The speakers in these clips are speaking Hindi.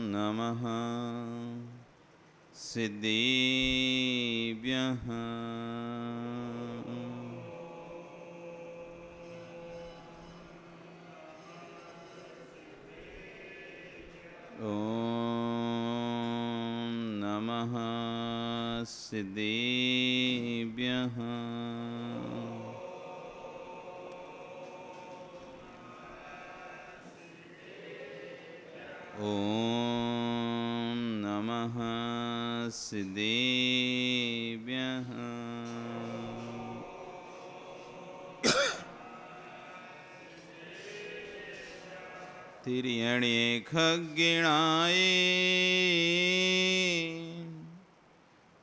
नमः सिद्धेभ्यः। ॐ नमः सिद्धेभ्यः। ॐ नमः सिद्धेभ्यः। तिर्यणे खग्गिणाय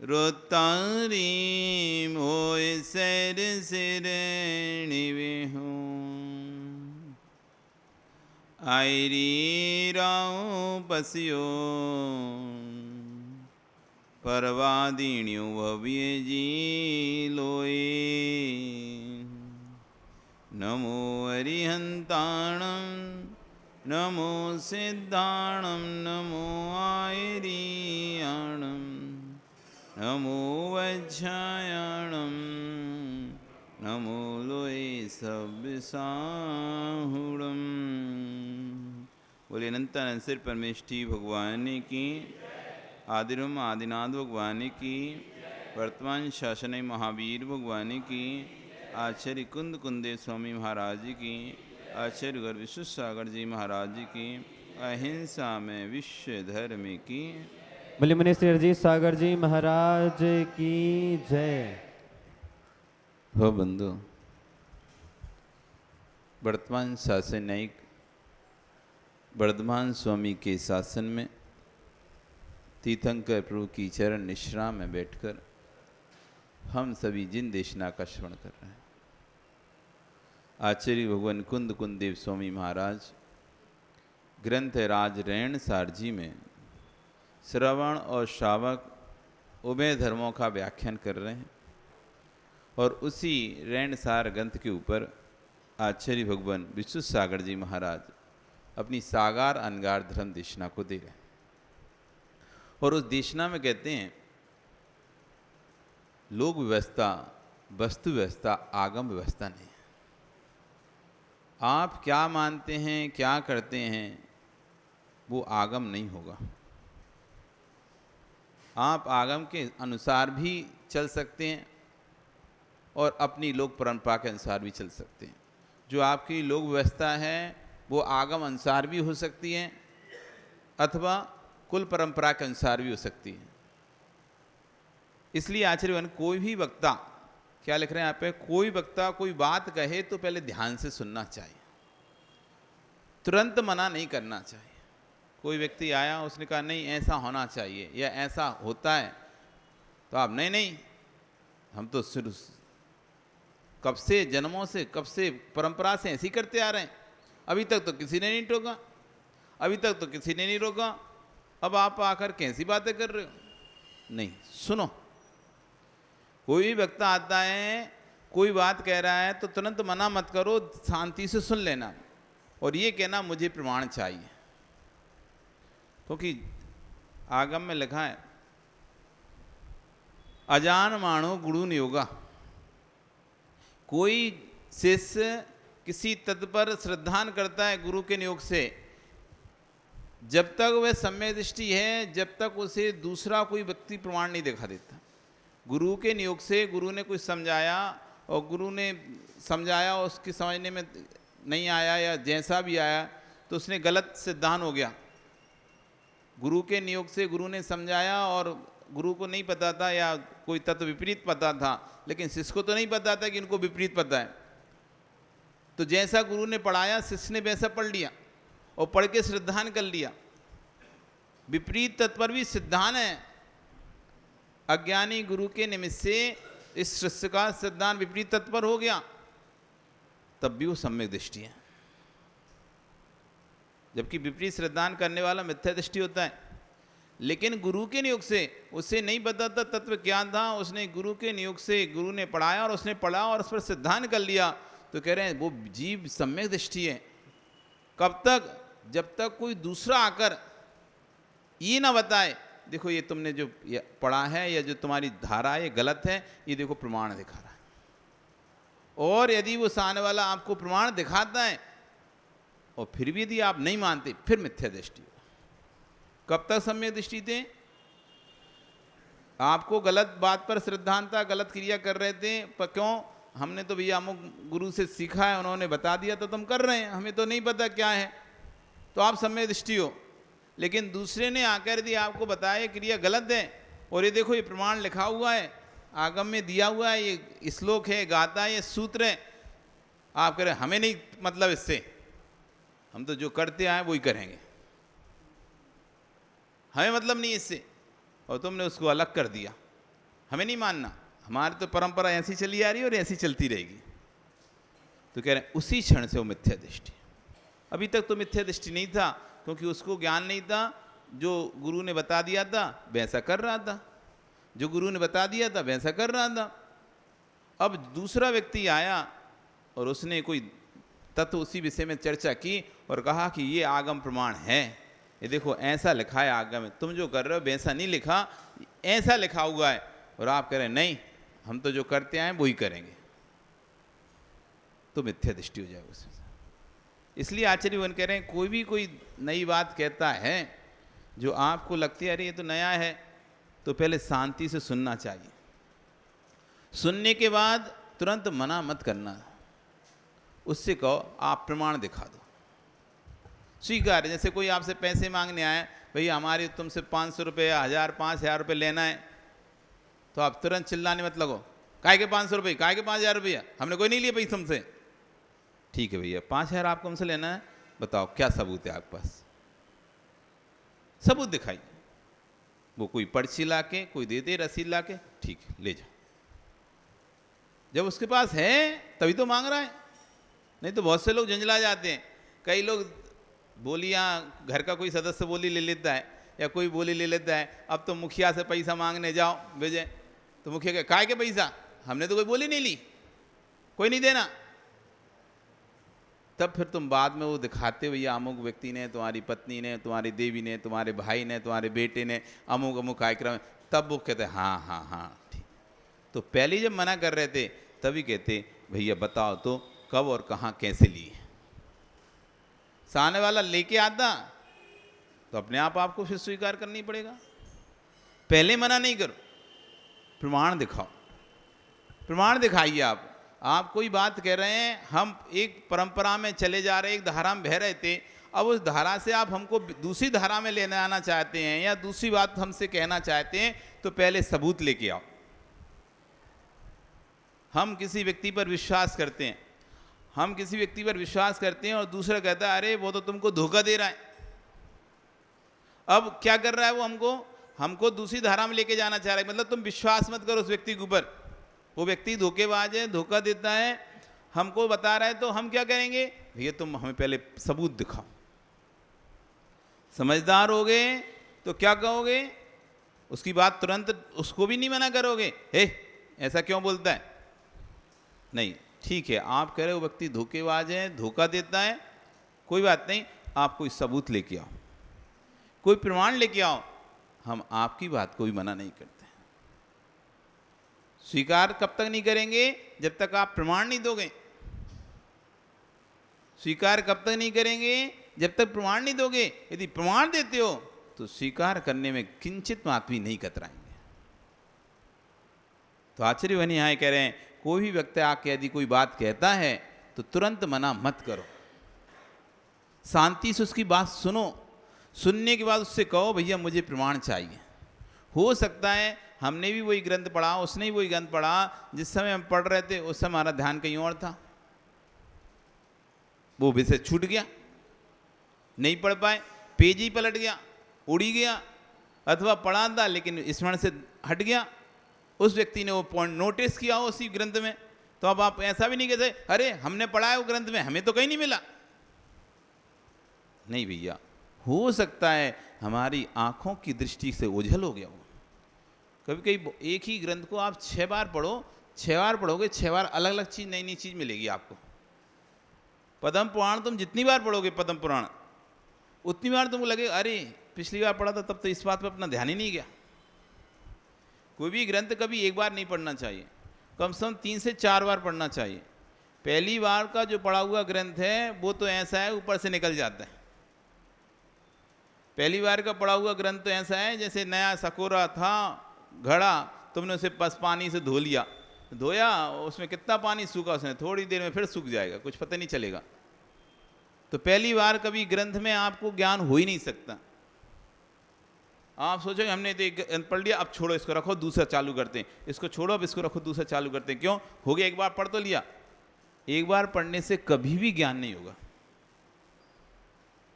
रोतारी मोय सर सिरणी विहूं आयरी राव पसियो परवादीण्यो भव्य जी लोए। नमो अरिहंताणं नमो सिद्धाणं नमो आयरीयाणं नमो वज्रायाणं नमो लोए सब्साहुणं। बोले अनंत अनंत परमेष्ठी भगवान की, आदिरम आदिनाथ भगवान की, वर्तमान शासन महावीर भगवान की, आचार्य कुंद कुंदेव स्वामी महाराज की, आचार्य गुरु विश्व सागर जी महाराज की, अहिंसा में विश्व धर्म की। बोले मुनि श्री जी सागर जी महाराज की जय। हो बंधु, वर्तमान शासन न्यायिक वर्धमान स्वामी के शासन में तीर्थंकर प्रभु की चरण निश्रा में बैठकर हम सभी जिन देशना का श्रवण कर रहे हैं, आचार्य भगवान कुंद कुंदेव स्वामी महाराज ग्रंथ राज रैण सारजी में श्रवण और श्रावक उभय धर्मों का व्याख्यान कर रहे हैं और उसी रैण सार ग्रंथ के ऊपर आचार्य भगवान विश्व सागर जी महाराज अपनी सागार अनगार धर्म देशना को दे रहे हैं। और उस देशना में कहते हैं लोक व्यवस्था वस्तु व्यवस्था आगम व्यवस्था नहीं है। आप क्या मानते हैं क्या करते हैं वो आगम नहीं होगा। आप आगम के अनुसार भी चल सकते हैं और अपनी लोक परंपरा के अनुसार भी चल सकते हैं। जो आपकी लोक व्यवस्था है वो आगम अनुसार भी हो सकती है अथवा कुल परंपरा के अनुसार भी हो सकती है। इसलिए आचार्य कोई भी वक्ता, क्या लिख रहे हैं यहाँ पे, कोई वक्ता कोई बात कहे तो पहले ध्यान से सुनना चाहिए, तुरंत मना नहीं करना चाहिए। कोई व्यक्ति आया उसने कहा नहीं ऐसा होना चाहिए या ऐसा होता है, तो आप नहीं नहीं हम तो शुरू कब से जन्मों से कब से परंपरा से ऐसे ही करते आ रहे हैं, अभी तक तो किसी ने नहीं टोका, अभी तक तो किसी ने नहीं रोका, अब आप आकर कैसी बातें कर रहे हो। नहीं, सुनो। कोई भी वक्ता आता है कोई बात कह रहा है तो तुरंत मना मत करो, शांति से सुन लेना और ये कहना मुझे प्रमाण चाहिए। क्योंकि आगम में लिखा है अजान मानो गुरु नियोगा। कोई शिष्य किसी तत्व पर श्रद्धान करता है गुरु के नियोग से, जब तक वह सम्यक दृष्टि है जब तक उसे दूसरा कोई व्यक्ति प्रमाण नहीं दिखा देता। गुरु के नियोग से गुरु ने कुछ समझाया और गुरु ने समझाया और उसकी समझने में नहीं आया या जैसा भी आया तो उसने गलत सिद्धांत हो गया। गुरु के नियोग से गुरु ने समझाया और गुरु को नहीं पता था या कोई तत्व विपरीत पता था, लेकिन शिष्य को तो नहीं पता था कि इनको विपरीत पता है। तो जैसा गुरु ने पढ़ाया शिष्य ने वैसा पढ़ लिया और पढ़ के सिद्धांत कर लिया। विपरीत तत्पर भी सिद्धांत है। अज्ञानी गुरु के निमित्त से इस शिष्य का सिद्धांत विपरीत तत्पर हो गया, तब भी वो सम्यक दृष्टि है। जबकि विपरीत सिद्धांत करने वाला मिथ्या दृष्टि होता है। लेकिन गुरु के नियोग से उसे नहीं पता था तत्व क्या था, उसने गुरु के नियोग से गुरु ने पढ़ाया और उसने पढ़ा और उस पर सिद्धांत कर लिया, तो कह रहे हैं वो जीव सम्यक दृष्टि है। कब तक? जब तक कोई दूसरा आकर ये ना बताए देखो ये तुमने जो ये पढ़ा है या जो तुम्हारी धारा है ये गलत है, ये देखो प्रमाण दिखा रहा है। और यदि वो सामने वाला आपको प्रमाण दिखाता है और फिर भी यदि आप नहीं मानते, फिर मिथ्या दृष्टि हो। कब तक सम्यक दृष्टि थे? आपको गलत बात पर श्रद्धांता, गलत क्रिया कर रहे थे, पर क्यों? हमने तो भैया अमुक गुरु से सीखा है, उन्होंने बता दिया तो तुम कर रहे हैं, हमें तो नहीं पता क्या है, तो आप सम्यक दृष्टि हो। लेकिन दूसरे ने आकर यदि आपको बताया क्रिया गलत है और ये देखो ये प्रमाण लिखा हुआ है, आगम में दिया हुआ है, ये श्लोक है, गाथा है, ये सूत्र है, आप कह रहे हमें नहीं मतलब इससे, हम तो जो करते आए वही करेंगे, हमें मतलब नहीं इससे, और तुमने उसको अलग कर दिया, हमें नहीं मानना, हमारी तो परंपरा ऐसी चली आ रही है और ऐसी चलती रहेगी। तो कह रहे हैं उसी क्षण से वो मिथ्या दृष्टि। अभी तक तो मिथ्या दृष्टि नहीं था, क्योंकि उसको ज्ञान नहीं था, जो गुरु ने बता दिया था वैसा कर रहा था, जो गुरु ने बता दिया था वैसा कर रहा था। अब दूसरा व्यक्ति आया और उसने कोई तत्व उसी विषय में चर्चा की और कहा कि ये आगम प्रमाण है, ये देखो ऐसा लिखा है आगम में, तुम जो कर रहे हो वैसा नहीं लिखा, ऐसा लिखा हुआ है, और आप कह रहे हैं नहीं हम तो जो करते आए वही करेंगे, तो मिथ्या दृष्टि हो जाएगा उसमें। इसलिए आचार्य वन कह रहे हैं कोई नई बात कहता है जो आपको लगती है अरे ये तो नया है, तो पहले शांति से सुनना चाहिए। सुनने के बाद तुरंत मना मत करना, उससे कहो आप प्रमाण दिखा दो, स्वीकार। जैसे कोई आपसे पैसे मांगने आए, भैया हमारे तुमसे 500 रुपये, 1000, 5000 रुपये लेना है, तो आप तुरंत चिल्लाने मत लगो, काय के 500 रुपये, काय के 5000 रुपया, हमने कोई नहीं लिए भाई तुमसे। ठीक है भैया 5000 आपको हमसे लेना है, बताओ क्या सबूत है आपके पास, सबूत दिखाइए। वो कोई पर्ची ला के, कोई दे दे रसीद ला के, ठीक है ले जाओ। जब उसके पास है तभी तो मांग रहा है, नहीं तो बहुत से लोग झंझला जाते हैं। कई लोग बोलियाँ, घर का कोई सदस्य बोली ले लेता है या कोई बोली ले लेता है, अब तो मुखिया से पैसा मांगने जाओ भेजे, तो मुखिया कहे काय के पैसा, हमने तो कोई बोली नहीं ली, कोई नहीं देना। तब फिर तुम बाद में वो दिखाते भैया अमुक व्यक्ति ने, तुम्हारी पत्नी ने, तुम्हारी देवी ने, तुम्हारे भाई ने, तुम्हारे बेटे ने अमुक अमुक कार्यक्रम, तब वो कहते हाँ हाँ हाँ ठीक। तो पहले जब मना कर रहे थे तभी कहते भैया बताओ तो कब और कहाँ कैसे लिए। सामने वाला लेके आता तो अपने आप आपको फिर स्वीकार करनी पड़ेगा। पहले मना नहीं करो, प्रमाण दिखाओ, प्रमाण दिखाइए। आप कोई बात कह रहे हैं, हम एक परंपरा में चले जा रहे, एक धारा में बह रहे थे, अब उस धारा से आप हमको दूसरी धारा में लेने आना चाहते हैं या दूसरी बात हमसे कहना चाहते हैं, तो पहले सबूत लेके आओ। हम किसी व्यक्ति पर विश्वास करते हैं, हम किसी व्यक्ति पर विश्वास करते हैं और दूसरा कहता है अरे वो तो तुमको धोखा दे रहा है। अब क्या कर रहा है वो, हमको दूसरी धारा में लेके जाना चाह रहा है, मतलब तुम विश्वास मत करो उस व्यक्ति के ऊपर, वो व्यक्ति धोखेबाज है, धोखा देता है, हमको बता रहा है। तो हम क्या करेंगे, भैया तुम हमें पहले सबूत दिखाओ। समझदार हो गए तो क्या कहोगे, उसकी बात तुरंत, उसको भी नहीं मना करोगे, हे ऐसा क्यों बोलता है, नहीं ठीक है आप कह रहे हो व्यक्ति धोखेबाज है, धोखा देता है, कोई बात नहीं, आप कोई सबूत लेके आओ, कोई प्रमाण लेके आओ, हम आपकी बात को भी मना नहीं करते। स्वीकार कब तक नहीं करेंगे, जब तक आप प्रमाण नहीं दोगे। स्वीकार कब तक नहीं करेंगे, जब तक प्रमाण नहीं दोगे। यदि प्रमाण देते हो तो स्वीकार करने में किंचित मात्र भी नहीं कतराएंगे। तो आचार्य वनी यहाँ कह रहे हैं कोई भी व्यक्ति आके यदि कोई बात कहता है तो तुरंत मना मत करो, शांति से उसकी बात सुनो, सुनने के बाद उससे कहो भैया मुझे प्रमाण चाहिए। हो सकता है हमने भी वही ग्रंथ पढ़ा, उसने भी वही ग्रंथ पढ़ा, जिस समय हम पढ़ रहे थे उस समय हमारा ध्यान कहीं और था, वो विषय छूट गया, नहीं पढ़ पाए, पेज ही पलट गया, उड़ी गया, अथवा पढ़ा था लेकिन स्मरण से हट गया। उस व्यक्ति ने वो पॉइंट नोटिस किया हो उसी ग्रंथ में, तो अब आप ऐसा भी नहीं कहते अरे हमने पढ़ा है वो ग्रंथ में, हमें तो कहीं नहीं मिला। नहीं भैया, हो सकता है हमारी आंखों की दृष्टि से ओझल हो गया हो। कभी कभी एक ही ग्रंथ को आप 6 बार पढ़ो, 6 बार पढ़ोगे, 6 बार अलग अलग चीज़, नई नई चीज़ मिलेगी आपको। पद्म पुराण तुम जितनी बार पढ़ोगे पद्म पुराण, उतनी बार तुमको लगेगा अरे पिछली बार पढ़ा था तब तो इस बात पे अपना ध्यान ही नहीं गया। कोई भी ग्रंथ कभी एक बार नहीं पढ़ना चाहिए, कम से कम 3 से 4 बार पढ़ना चाहिए। पहली बार का जो पढ़ा हुआ ग्रंथ है वो तो ऐसा है ऊपर से निकल जाता है। पहली बार का पढ़ा हुआ ग्रंथ तो ऐसा है जैसे नया सकोरा था घड़ा, तुमने उसे बस पानी से धो लिया, धोया, उसमें कितना पानी सूखा, उसने थोड़ी देर में फिर सूख जाएगा, कुछ पता नहीं चलेगा। तो पहली बार कभी ग्रंथ में आपको ज्ञान हो ही नहीं सकता। आप सोचोगे हमने तो एक ग्रंथ पढ़ लिया, अब छोड़ो इसको, रखो दूसरा चालू करते हैं, इसको छोड़ो अब इसको रखो दूसरा चालू करते हैं। क्यों? हो गया, एक बार पढ़ तो लिया। एक बार पढ़ने से कभी भी ज्ञान नहीं होगा।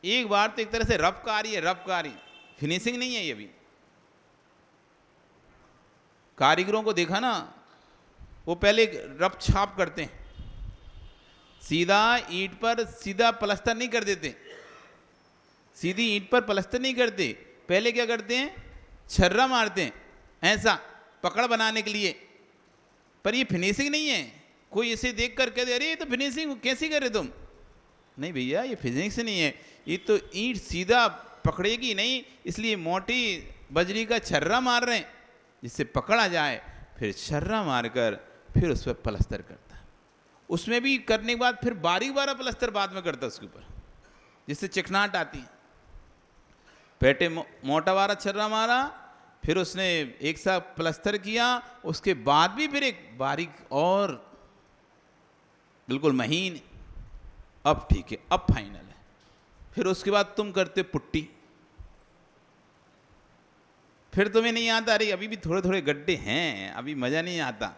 एक बार तो एक तरह से रबकारी है, रबकारी, फिनिशिंग नहीं है ये भी। कारीगरों को देखा ना, वो पहले रब छाप करते हैं, सीधा ईंट पर सीधा प्लास्टर नहीं कर देते, सीधी ईंट पर प्लास्टर नहीं करते, पहले क्या करते हैं, छर्रा मारते हैं ऐसा पकड़ बनाने के लिए। पर ये फिनिशिंग नहीं है। कोई इसे देख कर कह दे अरे ये तो फिनिशिंग कैसी कर रहे तुम, नहीं भैया ये फिनिशिंग नहीं है, ये तो ईंट सीधा पकड़ेगी नहीं, इसलिए मोटी बजरी का छर्रा मार रहे हैं जिससे पकड़ा जाए, फिर छर्रा मारकर फिर उस पर प्लास्टर करता है। उसमें भी करने के बाद फिर बारीक बारा प्लास्टर बाद में करता है उसके ऊपर, जिससे चिकनाहट आती है। पहले मोटा वाला छर्रा मारा, फिर उसने एक साथ प्लास्टर किया, उसके बाद भी फिर एक बारीक और बिल्कुल महीन, अब ठीक है, अब फाइनल है। फिर उसके बाद तुम करते पुट्टी, फिर तुम्हें नहीं आता अरे अभी भी थोड़े थोड़े गड्ढे हैं, अभी मजा नहीं आता,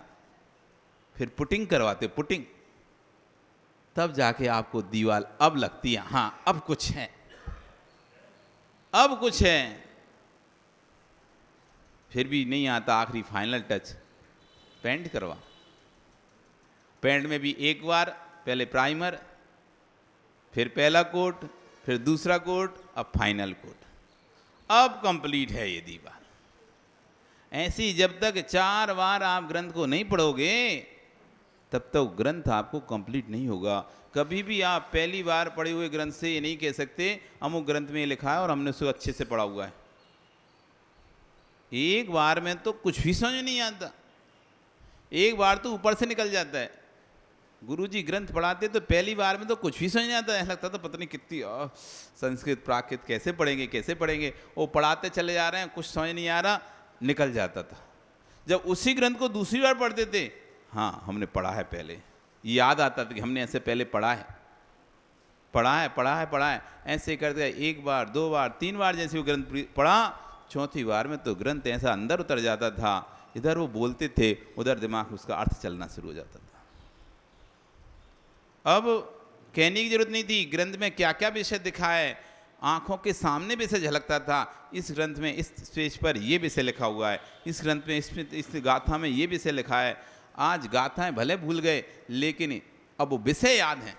फिर पुटिंग करवाते, पुटिंग, तब जाके आपको दीवार अब लगती है हाँ अब कुछ है, अब कुछ है। फिर भी नहीं आता, आखिरी फाइनल टच पेंट करवा। पेंट में भी एक बार पहले प्राइमर, फिर पहला कोट, फिर दूसरा कोट, अब फाइनल कोट, अब कंप्लीट है ये दीवार। ऐसी जब तक 4 बार आप ग्रंथ को नहीं पढ़ोगे तब तक ग्रंथ आपको कंप्लीट नहीं होगा। कभी भी आप पहली बार पढ़े हुए ग्रंथ से ये नहीं कह सकते अमुक ग्रंथ में ये लिखा है और हमने उसे अच्छे से पढ़ा हुआ है। एक बार में तो कुछ भी समझ नहीं आता, एक बार तो ऊपर से निकल जाता है। गुरुजी ग्रंथ पढ़ाते तो पहली बार में तो कुछ भी समझ नहीं आता, ऐसा लगता था पता नहीं कितनी संस्कृत प्राकृत कैसे पढ़ेंगे कैसे पढ़ेंगे। वो पढ़ाते चले जा रहे हैं, कुछ समझ नहीं आ रहा, निकल जाता था। जब उसी ग्रंथ को दूसरी बार पढ़ते थे, हाँ हमने पढ़ा है पहले, याद आता था कि हमने ऐसे पहले पढ़ा है, पढ़ा है पढ़ा है पढ़ा है, ऐसे करते एक बार 2 बार 3 बार जैसे वो ग्रंथ पढ़ा, चौथी बार में तो ग्रंथ ऐसा अंदर उतर जाता था, इधर वो बोलते थे उधर दिमाग में उसका अर्थ चलना शुरू हो जाता था। अब कहने की जरूरत नहीं थी ग्रंथ में क्या क्या विषय दिखा है, आंखों के सामने विषय झलकता था। इस ग्रंथ में इस पेज पर ये विषय लिखा हुआ है, इस ग्रंथ में इस गाथा में ये विषय लिखा है। आज गाथाएं भले भूल गए लेकिन अब वो विषय याद हैं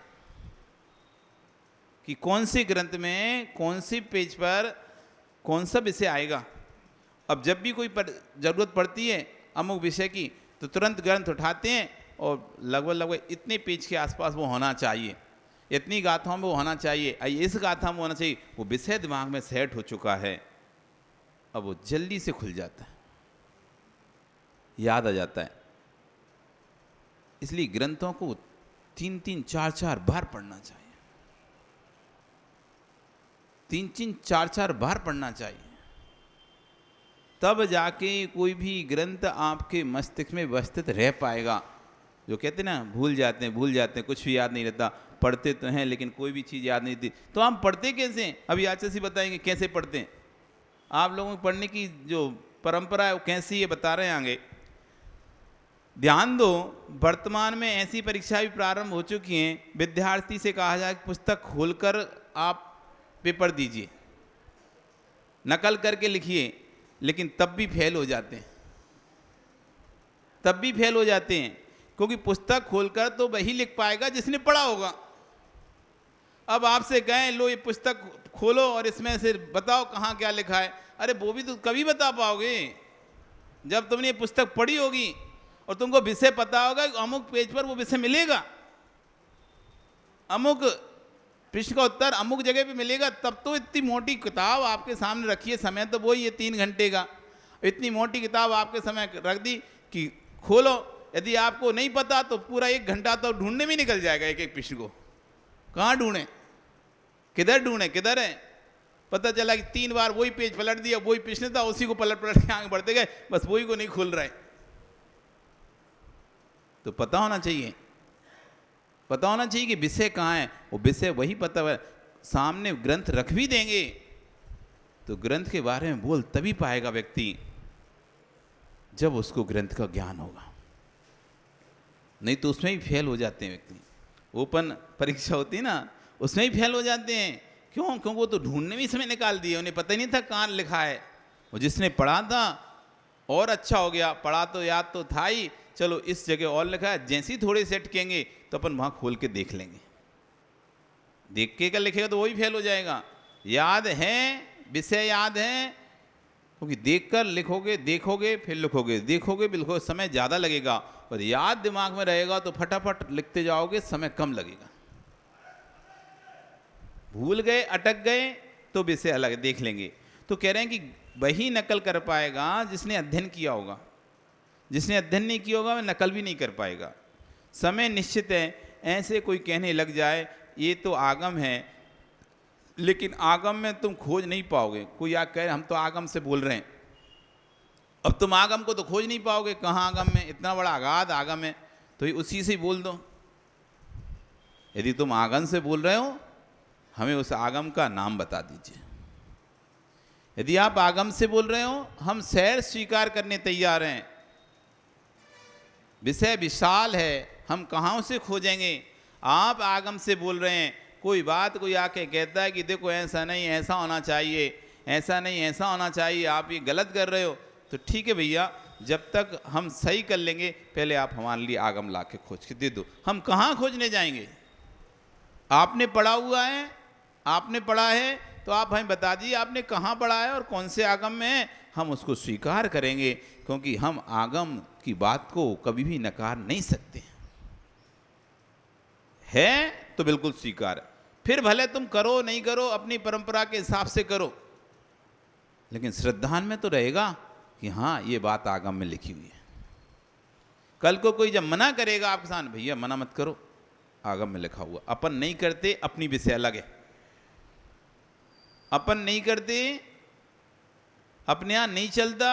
कि कौन से ग्रंथ में कौन से पेज पर कौन सा विषय आएगा। अब जब भी कोई जरूरत पड़ती है अमुक विषय की तो तुरंत ग्रंथ उठाते हैं और लगभग इतने पेज के आसपास वो होना चाहिए, इतनी गाथाओं में वो होना चाहिए, इस गाथा में होना चाहिए। वो विषय दिमाग में सेट हो चुका है, अब वो जल्दी से खुल जाता है, याद आ जाता है। इसलिए ग्रंथों को 3-3 4-4 बार पढ़ना चाहिए, 3-3 4-4 बार पढ़ना चाहिए, तब जाके कोई भी ग्रंथ आपके मस्तिष्क में व्यवस्थित रह पाएगा। जो कहते हैं ना भूल जाते हैं, कुछ भी याद नहीं रहता, पढ़ते तो हैं लेकिन कोई भी चीज़ याद नहीं थी। तो हम पढ़ते कैसे हैं, अभी आचार्य जी बताएंगे कैसे पढ़ते हैं। आप लोगों को पढ़ने की जो परंपरा है वो कैसी है बता रहे हैं आगे। ध्यान दो, वर्तमान में ऐसी परीक्षा भी प्रारंभ हो चुकी हैं, विद्यार्थी से कहा जाए कि पुस्तक खोलकर आप पेपर दीजिए, नकल करके लिखिए, लेकिन तब भी फेल हो जाते हैं, क्योंकि पुस्तक खोलकर तो वही लिख पाएगा जिसने पढ़ा होगा। अब आपसे कहें लो ये पुस्तक खोलो और इसमें से बताओ कहाँ क्या लिखा है, अरे वो भी तो कभी बता पाओगे जब तुमने ये पुस्तक पढ़ी होगी और तुमको विषय पता होगा कि अमुक पेज पर वो विषय मिलेगा। अमुक प्रश्न का उत्तर अमुक जगह पे मिलेगा, तब तो इतनी मोटी किताब आपके सामने रखी है, समय तो वही है 3 घंटे का, इतनी मोटी किताब आपके समय रख दी कि खोलो, यदि आपको नहीं पता तो पूरा 1 घंटा तो ढूंढने में निकल जाएगा एक एक प्रश्न को। कहाँ ढूंढें, किधर ढूंढें, किधर है, पता चला कि 3 बार वही पेज पलट दिया, वही प्रश्न था, उसी को पलट पलट के आगे बढ़ते गए, बस वही को नहीं खुल रहा है। तो पता होना चाहिए, पता होना चाहिए कि विषय कहाँ है, वो विषय वही पता है। सामने ग्रंथ रख भी देंगे तो ग्रंथ के बारे में बोल तभी पाएगा व्यक्ति जब उसको ग्रंथ का ज्ञान होगा, नहीं तो उसमें ही फेल हो जाते हैं व्यक्ति। ओपन परीक्षा होती है ना, उसमें ही फेल हो जाते हैं। क्यों? क्योंकि वो तो ढूंढने में समय निकाल दिए, उन्हें पता ही नहीं था कहाँ लिखा है। वो जिसने पढ़ा था और अच्छा हो गया, पढ़ा तो याद तो था ही, चलो इस जगह और लिखा है, जैसे ही थोड़े से अटकेंगे तो अपन वहाँ खोल के देख लेंगे। देख के क्या लिखेगा तो वही फेल हो जाएगा। याद है, विषय याद है, क्योंकि देखकर लिखोगे, देखोगे फिर लिखोगे, देखोगे बिल्कुल समय ज़्यादा लगेगा, और याद दिमाग में रहेगा तो फटाफट लिखते जाओगे, समय कम लगेगा। भूल गए, अटक गए तो विषय अलग देख लेंगे। तो कह रहे हैं कि वही नकल कर पाएगा जिसने अध्ययन किया होगा, जिसने अध्ययन नहीं किया होगा वह नकल भी नहीं कर पाएगा। समय निश्चित है, ऐसे कोई कहने लग जाए ये तो आगम है, लेकिन आगम में तुम खोज नहीं पाओगे। कोई आ कहे हम तो आगम से बोल रहे हैं, अब तुम आगम को तो खोज नहीं पाओगे, कहाँ आगम में, इतना बड़ा अगाध आगम है, तो ये उसी से बोल दो। यदि तुम आगम से बोल रहे हो, हमें उस आगम का नाम बता दीजिए। यदि आप आगम से बोल रहे हो, हम सैर स्वीकार करने तैयार हैं। विषय विशाल है, हम कहाँ उसे खोजेंगे। आप आगम से बोल रहे हैं, कोई बात कोई आके कहता है कि देखो ऐसा नहीं, ऐसा होना चाहिए, ऐसा नहीं, ऐसा होना चाहिए, आप ये गलत कर रहे हो, तो ठीक है भैया, जब तक हम सही कर लेंगे पहले आप हमारे लिए आगम ला के खोज के दे दो। हम कहाँ खोजने जाएंगे? आपने पढ़ा हुआ है, आपने पढ़ा है, तो आप हमें बता दीजिए आपने कहाँ पढ़ा है और कौन से आगम में है, हम उसको स्वीकार करेंगे, क्योंकि हम आगम की बात को कभी भी नकार नहीं सकते। है तो बिल्कुल स्वीकार, फिर भले तुम करो नहीं करो, अपनी परंपरा के हिसाब से करो, लेकिन श्रद्धान में तो रहेगा कि हाँ ये बात आगम में लिखी हुई है। कल को कोई जब मना करेगा आपके साथ, भैया मना मत करो, आगम में लिखा हुआ। अपन नहीं करते, अपनी विषय अलग है, अपन नहीं करते, अपने यहाँ नहीं चलता,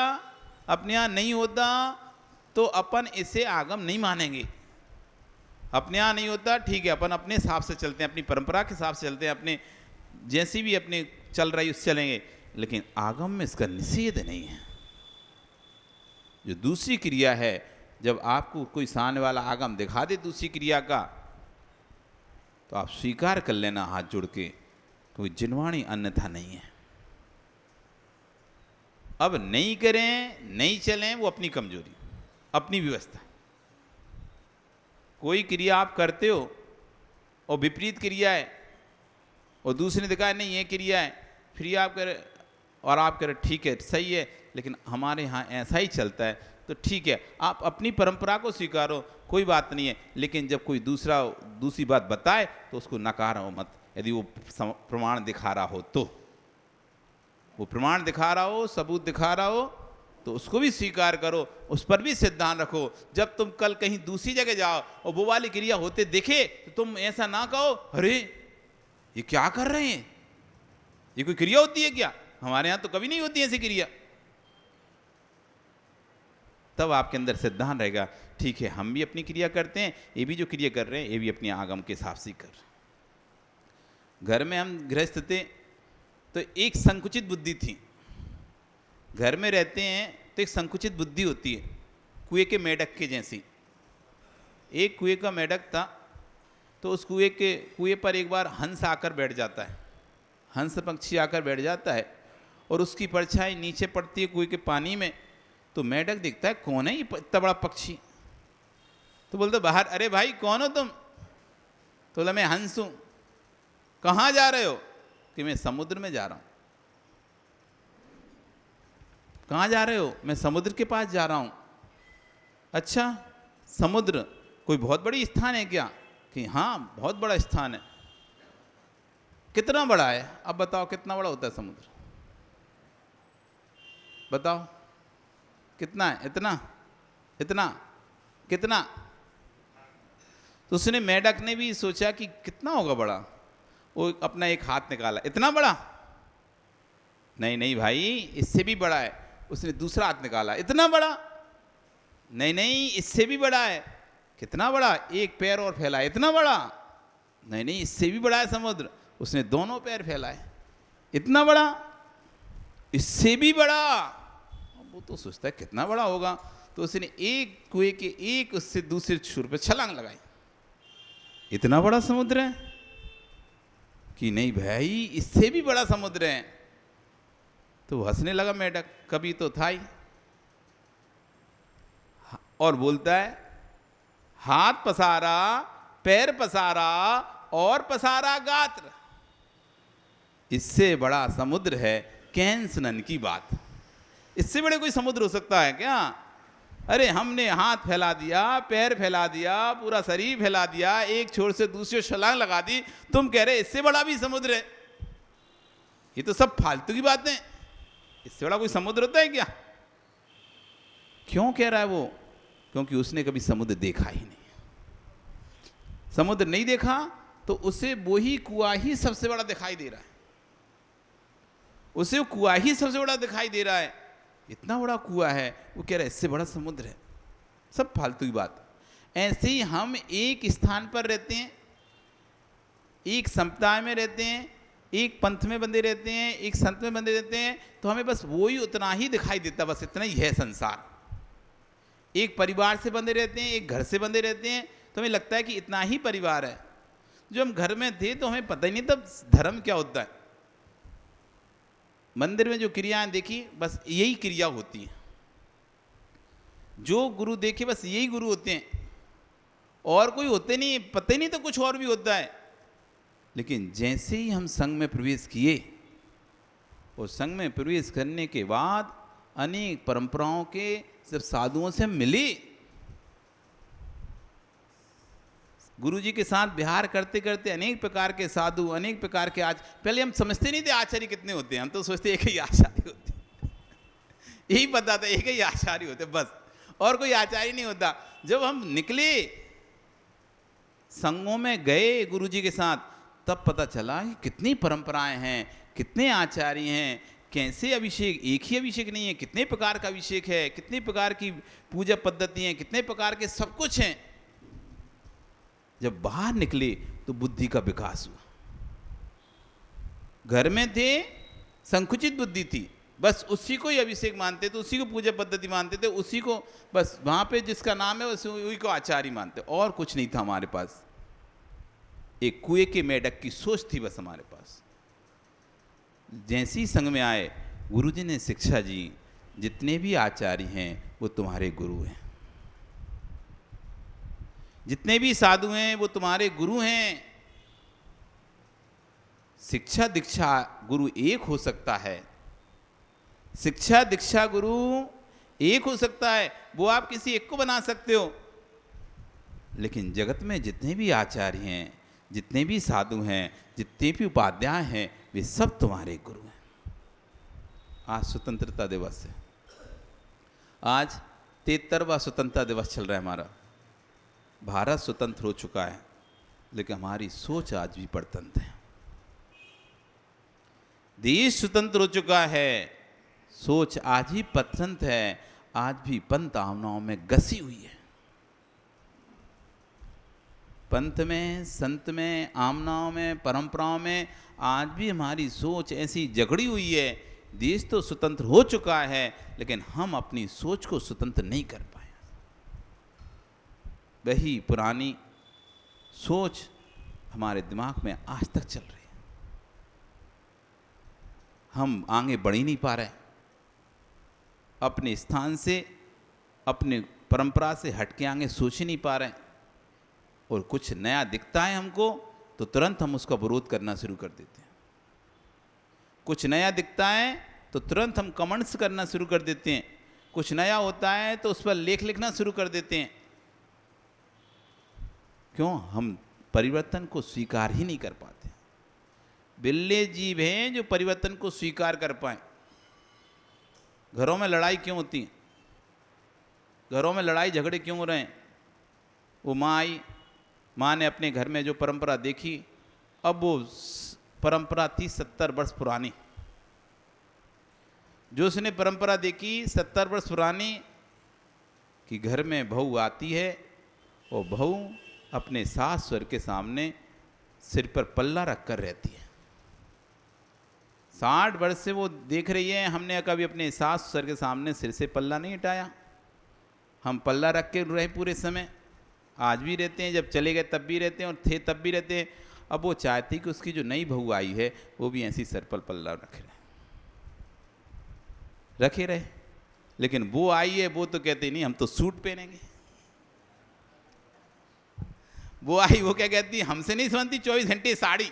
अपने यहाँ नहीं होता, तो अपन इसे आगम नहीं मानेंगे। अपने यहाँ नहीं होता, ठीक है, अपन अपने हिसाब से चलते हैं, अपनी परंपरा के हिसाब से चलते हैं, अपने जैसी भी अपने चल रही उससे चलेंगे, लेकिन आगम में इसका निषेध नहीं है। जो दूसरी क्रिया है, जब आपको कोई सामने वाला आगम दिखा दे दूसरी क्रिया का, तो आप स्वीकार कर लेना हाथ जोड़ के, क्योंकि जिनवाणी अन्यथा नहीं है। अब नहीं करें, नहीं चलें, वो अपनी कमजोरी, अपनी व्यवस्था। कोई क्रिया आप करते हो और विपरीत क्रिया है, और दूसरे ने दिखाया नहीं ये क्रिया है, फिर आप करें और आप करें ठीक है सही है, लेकिन हमारे यहाँ ऐसा ही चलता है, तो ठीक है, आप अपनी परंपरा को स्वीकारो, कोई बात नहीं है, लेकिन जब कोई दूसरी बात बताए तो उसको नकारो मत। यदि वो प्रमाण दिखा रहा हो, तो वो प्रमाण दिखा रहा हो, सबूत दिखा रहा हो, तो उसको भी स्वीकार करो, उस पर भी सिद्धांत रखो। जब तुम कल कहीं दूसरी जगह जाओ और वो वाली क्रिया होते दिखे, तो तुम ऐसा ना कहो अरे ये क्या कर रहे हैं, ये कोई क्रिया होती है क्या, हमारे यहाँ तो कभी नहीं होती ऐसी क्रिया। तब आपके अंदर सिद्धांत रहेगा, ठीक है हम भी अपनी क्रिया करते हैं, ये भी जो क्रिया कर रहे हैं ये भी अपनी आगम के हिसाब से कर। घर में हम गृहस्थ थे तो एक संकुचित बुद्धि थी, घर में रहते हैं तो एक संकुचित बुद्धि होती है, कुएं के मेढक के जैसी। एक कुएं का मेढक था, तो उस कुएं पर एक बार हंस आकर बैठ जाता है, हंस पक्षी आकर बैठ जाता है, और उसकी परछाई नीचे पड़ती है कुएं के पानी में। तो मेढक दिखता है कौन है ये इतना बड़ा पक्षी, तो बोलते बाहर, अरे भाई कौन हो तुम? तो बोला मैं हंस हूँ। कहाँ जा रहे हो? कि मैं समुद्र में जा रहा हूँ। कहाँ जा रहे हो? मैं समुद्र के पास जा रहा हूँ। अच्छा, समुद्र कोई बहुत बड़ी स्थान है क्या? कि हाँ बहुत बड़ा स्थान है। कितना बड़ा है? अब बताओ कितना बड़ा होता है समुद्र? बताओ कितना है? इतना, इतना, कितना? तो उसने, मेढक ने भी सोचा कि कितना होगा बड़ा। वो अपना एक हाथ निकाला, इतना बड़ा? नहीं नहीं भाई, इससे भी बड़ा है। उसने दूसरा हाथ निकाला, इतना बड़ा? नहीं नहीं, इससे भी बड़ा है। कितना बड़ा? एक पैर और फैलाया, इतना बड़ा? नहीं नहीं, इससे भी बड़ा है समुद्र। उसने दोनों पैर फैलाए, इतना बड़ा? इससे भी बड़ा। वो तो सोचता है कितना बड़ा होगा। तो उसने एक कुएं के एक उससे दूसरे छोर पे छलांग लगाई। इतना बड़ा समुद्र है? कि नहीं भाई, इससे भी बड़ा समुद्र है। तो हंसने लगा मेढक, कभी तो था ही। और बोलता है, हाथ पसारा, पैर पसारा और पसारा गात्र, इससे बड़ा समुद्र है कैंस नन की बात। इससे बड़े कोई समुद्र हो सकता है क्या? अरे हमने हाथ फैला दिया, पैर फैला दिया, पूरा शरीर फैला दिया, एक छोर से दूसरे छलांग लगा दी, तुम कह रहे इससे बड़ा भी समुद्र है? ये तो सब फालतू की बातें। इससे बड़ा कोई समुद्र होता है क्या? क्यों कह रहा है वो? क्योंकि उसने कभी समुद्र देखा ही नहीं। समुद्र नहीं देखा तो उसे वो ही कुआं ही सबसे बड़ा दिखाई दे रहा है। उसे कुआं ही सबसे बड़ा दिखाई दे रहा है। इतना बड़ा कुआं है, वो कह रहा है इससे बड़ा समुद्र है। सब फालतू की बात। ऐसे ही हम एक स्थान पर रहते हैं, एक संप्रदाय में रहते हैं, एक पंथ में बंधे रहते हैं, एक संत में बंधे रहते हैं, तो हमें बस वो ही उतना ही दिखाई देता, बस इतना ही है संसार। एक परिवार से बंधे रहते हैं, एक घर से बंधे रहते हैं, तो हमें लगता है कि इतना ही परिवार है। जो हम घर में थे तो हमें पता ही नहीं था धर्म क्या होता है। मंदिर में जो क्रियाएं देखी, बस यही क्रिया होती है। जो गुरु देखे बस यही गुरु होते हैं, और कोई होते नहीं, पता ही नहीं तो कुछ और भी होता है। लेकिन जैसे ही हम संघ में प्रवेश किए, और संघ में प्रवेश करने के बाद अनेक परंपराओं के जब साधुओं से मिले, गुरु जी के साथ विहार करते करते अनेक प्रकार के साधु, अनेक प्रकार के पहले हम समझते नहीं थे आचार्य कितने होते हैं। हम तो सोचते एक ही आचार्य होते, यही पता था एक ही आचार्य होते बस, और कोई आचार्य नहीं होता। जब हम निकले, संघों में गए गुरु जी के साथ, तब पता चला कि कितनी परंपराएं हैं, कितने आचार्य हैं, कैसे अभिषेक, एक ही अभिषेक नहीं है, कितने प्रकार का अभिषेक है, कितने प्रकार की पूजा पद्धति हैं, कितने प्रकार के सब कुछ हैं। जब बाहर निकले तो बुद्धि का विकास हुआ। घर में थे, संकुचित बुद्धि थी, बस उसी को ही अभिषेक मानते थे, उसी को पूजा पद्धति मानते थे, उसी को बस वहां पे जिसका नाम है उसी को आचार्य मानते, और कुछ नहीं था हमारे पास। एक कुएं के मेढक की सोच थी बस हमारे पास। जैसे ही संघ में आए, गुरु जी ने शिक्षा जी, जितने भी आचार्य हैं वो तुम्हारे गुरु हैं, जितने भी साधु हैं वो तुम्हारे गुरु हैं। शिक्षा दीक्षा गुरु एक हो सकता है, शिक्षा दीक्षा गुरु एक हो सकता है, वो आप किसी एक को बना सकते हो। लेकिन जगत में जितने भी आचार्य हैं, जितने भी साधु हैं, जितने भी उपाध्याय हैं, वे सब तुम्हारे गुरु हैं। आज स्वतंत्रता दिवस है, आज 73वां स्वतंत्रता दिवस चल रहा है हमारा। भारत स्वतंत्र हो चुका है, लेकिन हमारी सोच आज भी परतंत्र है। देश स्वतंत्र हो चुका है, सोच आज भी परतंत्र है, आज भी पंथ आमनाओं में गसी हुई है। पंथ में, संत में, आमनाओं में, परंपराओं में आज भी हमारी सोच ऐसी जकड़ी हुई है। देश तो स्वतंत्र हो चुका है, लेकिन हम अपनी सोच को स्वतंत्र नहीं कर पाए। वही पुरानी सोच हमारे दिमाग में आज तक चल रही है। हम आगे बढ़ ही नहीं पा रहे, अपने स्थान से, अपने परंपरा से हटके आगे सोच ही नहीं पा रहे। और कुछ नया दिखता है हमको तो तुरंत हम उसका विरोध करना शुरू कर देते हैं। कुछ नया दिखता है तो तुरंत हम कमेंट्स करना शुरू कर देते हैं। कुछ नया होता है तो उस पर लेख लिखना शुरू कर देते हैं। क्यों? हम परिवर्तन को स्वीकार ही नहीं कर पाते। बिल्ले जीव हैं जो परिवर्तन को स्वीकार कर पाए। घरों में लड़ाई क्यों होती है, घरों में लड़ाई झगड़े क्यों हो रहे हैं? वो माँ आई, माँ ने अपने घर में जो परंपरा देखी, अब वो परंपरा थी 70 वर्ष पुरानी। जो उसने परंपरा देखी 70 वर्ष पुरानी कि घर में बहू आती है और बहू अपने सास ससुर के सामने सिर पर पल्ला रख कर रहती है। 60 वर्ष से वो देख रही है, हमने कभी अपने सास ससुर के सामने सिर से पल्ला नहीं हटाया। हम पल्ला रख के रहे पूरे समय, आज भी रहते हैं, जब चले गए तब भी रहते हैं और थे तब भी रहते हैं। अब वो चाहती कि उसकी जो नई बहू आई है वो भी ऐसी सर पर पल्ला रखे रहे। लेकिन वो आई है, वो तो कहते नहीं हम तो सूट पहनेंगे। वो आई, वो क्या कहती, हमसे नहीं समझती 24 घंटे साड़ी,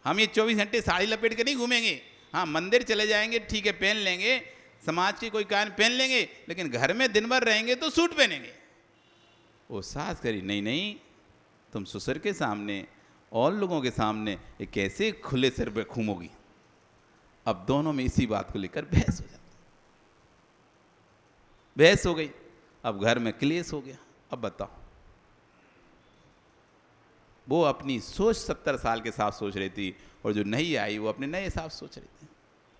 हम ये 24 घंटे साड़ी लपेट के नहीं घूमेंगे। हाँ, मंदिर चले जाएंगे ठीक है, पहन लेंगे, समाज के कोई कारण पहन लेंगे, लेकिन घर में दिन भर रहेंगे तो सूट पहनेंगे। वो सास करी, नहीं नहीं, तुम ससुर के सामने और लोगों के सामने ये कैसे खुले सिर पे घूमोगी। अब दोनों में इसी बात को लेकर बहस हो जाती, बहस हो गई। अब घर में क्लेश हो गया। अब बताओ, वो अपनी सोच 70 साल के साथ सोच रही थी और जो नई आई वो अपने नए हिसाब सोच रही थी।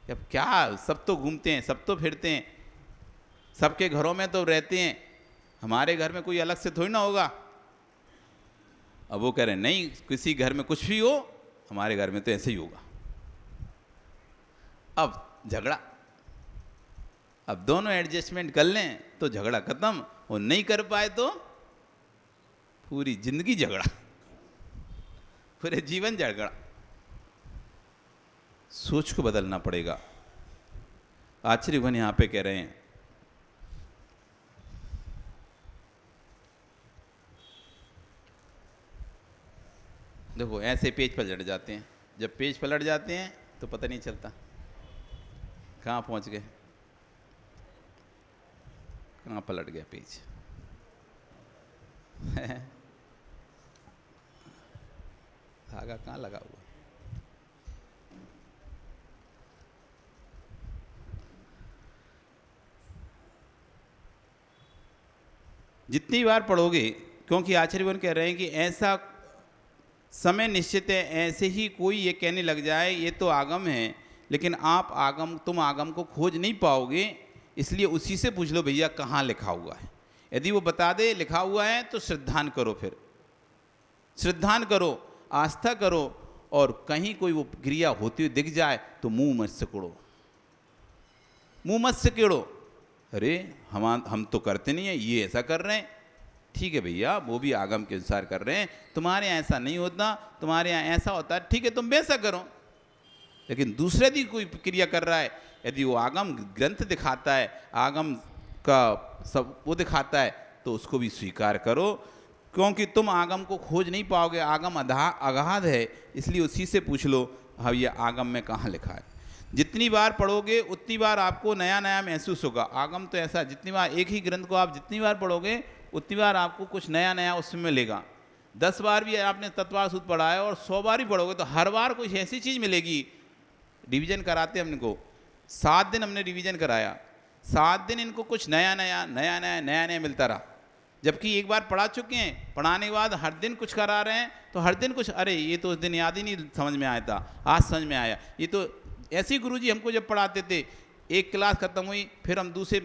अब क्या, सब तो घूमते हैं, सब तो फिरते हैं, सबके घरों में तो रहते हैं, हमारे घर में कोई अलग से थोड़ी ना होगा। अब वो कह रहे नहीं, किसी घर में कुछ भी हो, हमारे घर में तो ऐसे ही होगा। अब झगड़ा, अब दोनों एडजस्टमेंट कर लें तो झगड़ा खत्म, और नहीं कर पाए तो पूरी जिंदगी झगड़ा, पूरे जीवन झगड़ा। सोच को बदलना पड़ेगा। आचार्य भगवान यहां पे कह रहे हैं, देखो ऐसे पेज पलट जाते हैं, जब पेज पलट जाते हैं तो पता नहीं चलता कहाँ पहुँच गए, कहाँ पलट गया पेज। धागा कहाँ लगा हुआ। जितनी बार पढ़ोगे, क्योंकि आचार्यवन कह रहे हैं कि ऐसा समय निश्चित है, ऐसे ही कोई ये कहने लग जाए ये तो आगम है, लेकिन तुम आगम को खोज नहीं पाओगे, इसलिए उसी से पूछ लो भैया कहाँ लिखा हुआ है। यदि वो बता दे लिखा हुआ है तो श्रद्धान करो, फिर श्रद्धान करो, आस्था करो, और कहीं कोई वो क्रिया होती हुई दिख जाए तो मुंह मत सिकोड़ो, मुंह मत सिकोड़ो। अरे हम तो करते नहीं है, ये ऐसा कर रहे हैं, ठीक है भैया, वो भी आगम के अनुसार कर रहे हैं, तुम्हारे यहाँ ऐसा नहीं होता, तुम्हारे यहाँ ऐसा होता है, ठीक है तुम वैसा करो। लेकिन दूसरे भी कोई क्रिया कर रहा है, यदि वो आगम ग्रंथ दिखाता है, आगम का सब वो दिखाता है, तो उसको भी स्वीकार करो, क्योंकि तुम आगम को खोज नहीं पाओगे, आगम अगाध है, इसलिए उसी से पूछ लो हाँ ये आगम में कहाँ लिखा है। जितनी बार पढ़ोगे उतनी बार आपको नया नया महसूस होगा। आगम तो ऐसा, जितनी बार एक ही ग्रंथ को आप जितनी बार पढ़ोगे उतनी बार आपको कुछ नया नया उसमें मिलेगा। 10 बार भी आपने तत्वार सूत्र पढ़ा है और 100 बार भी पढ़ोगे तो हर बार कुछ ऐसी चीज़ मिलेगी। रिवीजन कराते हमने को 7 दिन हमने रिवीजन कराया, 7 दिन इनको कुछ नया नया मिलता रहा, जबकि एक बार पढ़ा चुके हैं, पढ़ाने के बाद हर दिन कुछ करा रहे हैं, तो हर दिन कुछ, अरे ये तो उस दिन याद ही नहीं समझ में आया था, आज समझ में आया। ये तो ऐसे ही गुरुजी हमको जब पढ़ाते थे, एक क्लास खत्म हुई फिर हम दूसरे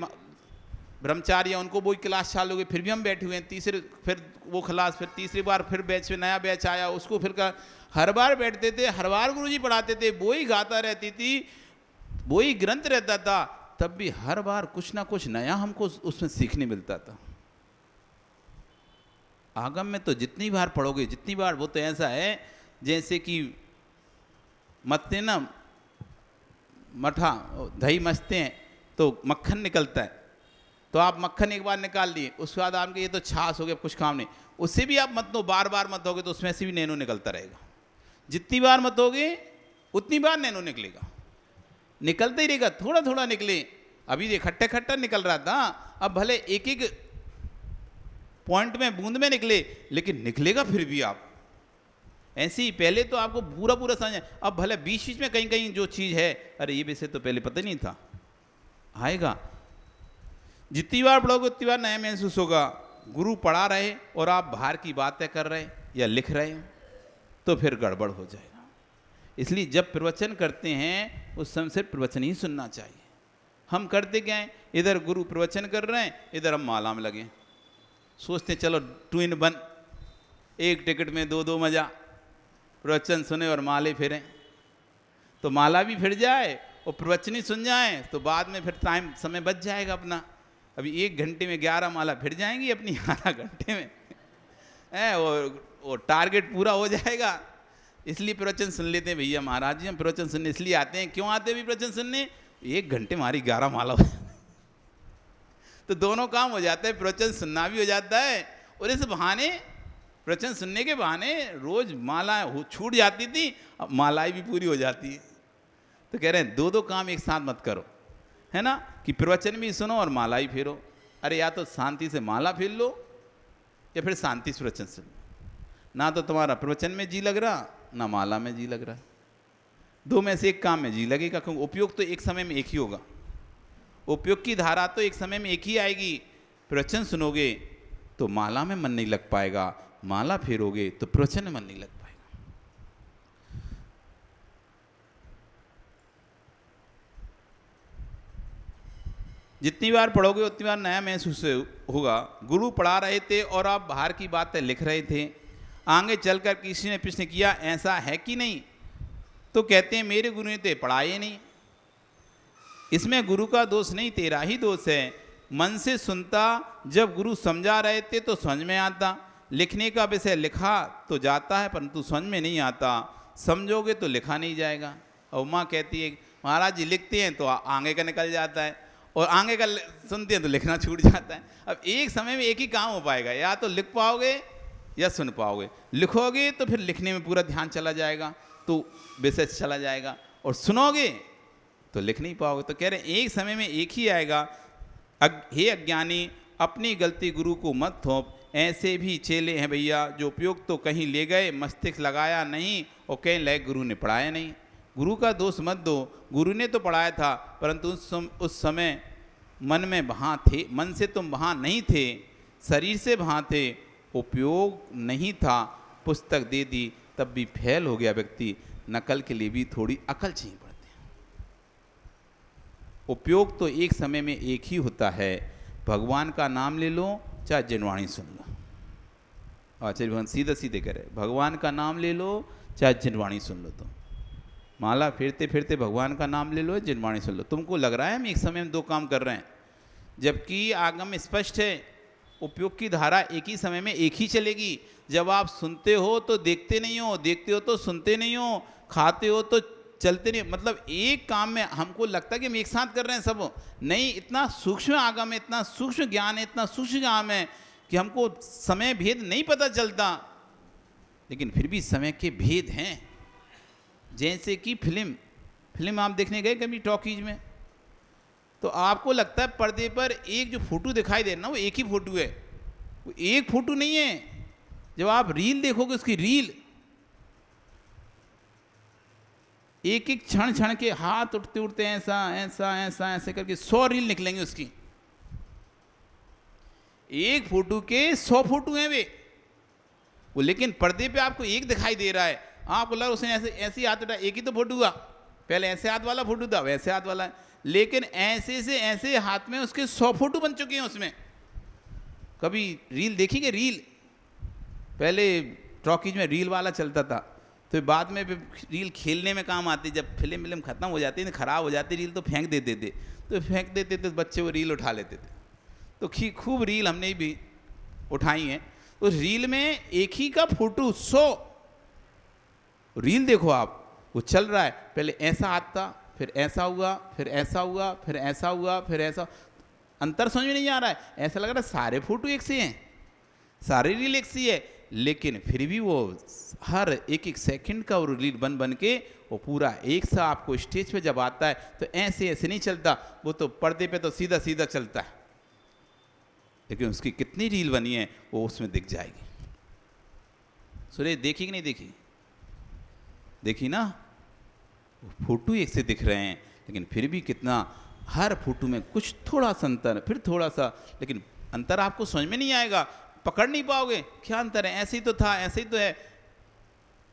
ब्रह्मचारी हैं उनको वही क्लास चालू हो गई, फिर भी हम बैठे हुए हैं, तीसरे फिर वो क्लास, फिर तीसरी बार फिर बैच में नया बैच आया, उसको फिर का हर बार बैठते थे, हर बार गुरुजी पढ़ाते थे, वही गाता रहती थी, वही ग्रंथ रहता था, तब भी हर बार कुछ ना कुछ नया हमको उसमें सीखने मिलता था। आगम में तो जितनी बार पढ़ोगे जितनी बार, वो तो ऐसा है जैसे कि मत्ते ना मठा दही मसते हैं तो मक्खन निकलता है, तो आप मक्खन एक बार निकाल लिए, उसके बाद आपके ये तो छाछ हो गया, कुछ काम नहीं, उससे भी आप मत दो, बार बार मत दोगे तो उसमें से भी नैनो निकलता रहेगा। जितनी बार मत दोगे उतनी बार नैनो निकलेगा, निकलता ही रहेगा, थोड़ा थोड़ा निकले। अभी ये खट्टा खट्टा निकल रहा था, अब भले एक एक पॉइंट में बूंद में निकले, लेकिन निकलेगा फिर भी आप। ऐसे ही पहले तो आपको पूरा पूरा समझ, अब भले बीच बीच में कहीं कहीं जो चीज़ है, अरे ये विषय तो पहले पता नहीं था, आएगा। जितनी बार पढ़ोगे उतनी बार नया महसूस होगा। गुरु पढ़ा रहे और आप बाहर की बातें कर रहे या लिख रहे हैं तो फिर गड़बड़ हो जाएगा। इसलिए जब प्रवचन करते हैं उस समय सिर्फ प्रवचन ही सुनना चाहिए। हम करते क्या हैं, इधर गुरु प्रवचन कर रहे हैं, इधर हम माला में लगे, सोचते चलो 2 in 1, एक टिकट में 2 मज़ा, प्रवचन सुने और माले फिरें, तो माला भी फिर जाए और प्रवचन ही सुन जाए, तो बाद में फिर टाइम समय बच जाएगा अपना। अभी 1 घंटे में 11 माला फिर जाएंगी अपनी, आधा घंटे में है वो टारगेट पूरा हो जाएगा। इसलिए प्रवचन सुन लेते हैं भैया महाराज जी, हम प्रवचन सुनने इसलिए आते हैं। क्यों आते हैं भी प्रवचन सुनने? 1 घंटे हमारी 11 माला हो तो दोनों काम हो जाता है, प्रवचन सुनना भी हो जाता है और इस बहाने, प्रवचन सुनने के बहाने रोज माला छूट जाती थी, अब मालाएं भी पूरी हो जाती है। तो कह रहे हैं 2 काम एक साथ मत करो, है ना, कि प्रवचन भी सुनो और माला ही फेरो। अरे या तो शांति से माला फेर लो या फिर शांति से प्रवचन सुन लो। ना तो तुम्हारा प्रवचन में जी लग रहा, ना माला में जी लग रहा, 2 में से एक काम में जी लगेगा, क्योंकि उपयोग तो एक समय में एक ही होगा। उपयोग की धारा तो एक समय में एक ही आएगी। प्रवचन सुनोगे तो माला में मन नहीं लग पाएगा, माला फेरोगे तो प्रवचन में मन नहीं लग पाएगा। जितनी बार पढ़ोगे उतनी बार नया महसूस होगा। गुरु पढ़ा रहे थे और आप बाहर की बातें लिख रहे थे, आगे चलकर किसी ने प्रश्न किया ऐसा है कि नहीं, तो कहते हैं मेरे गुरु ने तो पढ़ाए नहीं। इसमें गुरु का दोष नहीं, तेरा ही दोष है। मन से सुनता, जब गुरु समझा रहे थे तो समझ में आता, लिखने का विषय लिखा तो जाता है परंतु समझ में नहीं आता, समझोगे तो लिखा नहीं जाएगा। और माँ कहती है महाराज जी लिखते हैं तो आगे का निकल जाता है और आगे का सुनते हैं तो लिखना छूट जाता है। अब एक समय में एक ही काम हो पाएगा, या तो लिख पाओगे या सुन पाओगे। लिखोगे तो फिर लिखने में पूरा ध्यान चला जाएगा तो विषय चला जाएगा, और सुनोगे तो लिख नहीं पाओगे। तो कह रहे हैं एक समय में एक ही आएगा। हे अज्ञानी, अपनी गलती गुरु को मत थोप, ऐसे भी चेले हैं भैया जो उपयोग तो कहीं ले गए, मस्तिष्क लगाया नहीं और कहीं लगे गुरु ने पढ़ाया नहीं। गुरु का दोष मत दो, गुरु ने तो पढ़ाया था परंतु उस समय मन में वहाँ थे, मन से तुम वहाँ नहीं थे, शरीर से वहाँ थे, उपयोग नहीं था। पुस्तक दे दी तब भी फेल हो गया व्यक्ति, नकल के लिए भी थोड़ी अकल चाहिए पड़ती है। उपयोग तो एक समय में एक ही होता है। भगवान का नाम ले लो चाहे जिनवाणी सुन लो। आचार्य भगवान सीधे सीधे कह रहे, भगवान का नाम ले लो चाहे जिनवाणी सुन लो। तुम माला फिरते फिरते भगवान का नाम ले लो, जिनवाणी सुन लो। तुमको लग रहा है हम एक समय में 2 काम कर रहे हैं, जबकि आगम में स्पष्ट है उपयोग की धारा एक ही समय में एक ही चलेगी। जब आप सुनते हो तो देखते नहीं हो, देखते हो तो सुनते नहीं हो, खाते हो तो चलते नहीं। मतलब एक काम में हमको लगता है कि हम एक साथ कर रहे हैं सब, नहीं, इतना सूक्ष्म आगम है, इतना सूक्ष्म ज्ञान है, इतना सूक्ष्म ज्ञान है कि हमको समय भेद नहीं पता चलता। लेकिन फिर भी समय के भेद हैं। जैसे कि फिल्म आप देखने गए कभी टॉकीज में, तो आपको लगता है पर्दे पर एक जो फोटो दिखाई दे रहा ना वो एक ही फोटो है, वो एक फोटो नहीं है। जब आप रील देखोगे उसकी रील एक एक क्षण क्षण के हाथ उठते उठते ऐसा ऐसा ऐसा ऐसे करके 100 रील निकलेंगे उसकी। एक फोटो के 100 फोटो हैं वे, वो लेकिन पर्दे पे आपको एक दिखाई दे रहा है। आपको लगा उसने ऐसे ऐसे हाथ उठा, एक ही तो फोटो हुआ, पहले ऐसे हाथ वाला फोटो था वैसे हाथ वाला है, लेकिन ऐसे से ऐसे हाथ में उसके 100 फोटो बन चुके हैं उसमें। कभी रील देखी क्या? रील पहले टॉकीज में रील वाला चलता था, तो बाद में रील खेलने में काम आती। जब फिल्म ख़त्म हो जाती है, ख़राब हो जाती रील, तो फेंक देते थे, तो फेंक देते थे, बच्चे वो रील उठा लेते थे। तो खूब रील हमने भी उठाई हैं। उस रील में एक ही का फोटो 100 रील देखो आप, वो चल रहा है। पहले ऐसा हाथ था, फिर ऐसा हुआ, फिर ऐसा हुआ, फिर ऐसा हुआ, फिर ऐसा। अंतर समझ में नहीं आ रहा है, ऐसा लग रहा है सारे फोटो एक से हैं, सारी रील एक सी है, लेकिन फिर भी वो हर एक एक सेकंड का वो रील बन बन के वो पूरा एक सा आपको स्टेज पे जब आता है तो ऐसे ऐसे नहीं चलता, वो तो पर्दे पे तो सीधा सीधा चलता है, लेकिन उसकी कितनी रील बनी है वो उसमें दिख जाएगी। सुरेश देखी कि नहीं देखी? देखी ना, फोटो एक से दिख रहे हैं, लेकिन फिर भी कितना, हर फोटो में कुछ थोड़ा सा अंतर, फिर थोड़ा सा, लेकिन अंतर आपको समझ में नहीं आएगा, पकड़ नहीं पाओगे क्या अंतर है, ऐसे ही तो था, ऐसे ही तो है।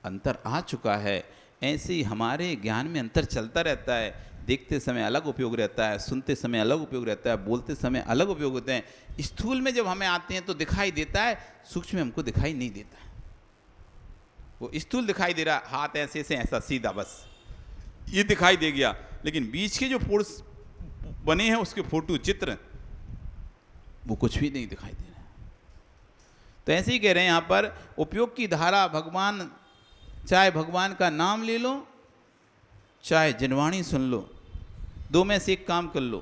अंतर आ चुका है। ऐसे ही हमारे ज्ञान में अंतर चलता रहता है। देखते समय अलग उपयोग रहता है, सुनते समय अलग उपयोग रहता है, बोलते समय अलग उपयोग होते हैं। स्थूल में जब हमें आते हैं तो दिखाई देता है, सूक्ष्म में हमको दिखाई नहीं देता है। वो स्थूल दिखाई दे रहा, हाथ ऐसे से ऐसा सीधा, बस ये दिखाई दे गया, लेकिन बीच के जो फोर्स बने हैं उसके फोटो चित्र, वो कुछ भी नहीं दिखाई दे रहा। तो ऐसे ही कह रहे हैं यहाँ पर, उपयोग की धारा भगवान, चाहे भगवान का नाम ले लो, चाहे जिनवाणी सुन लो, दो में से एक काम कर लो,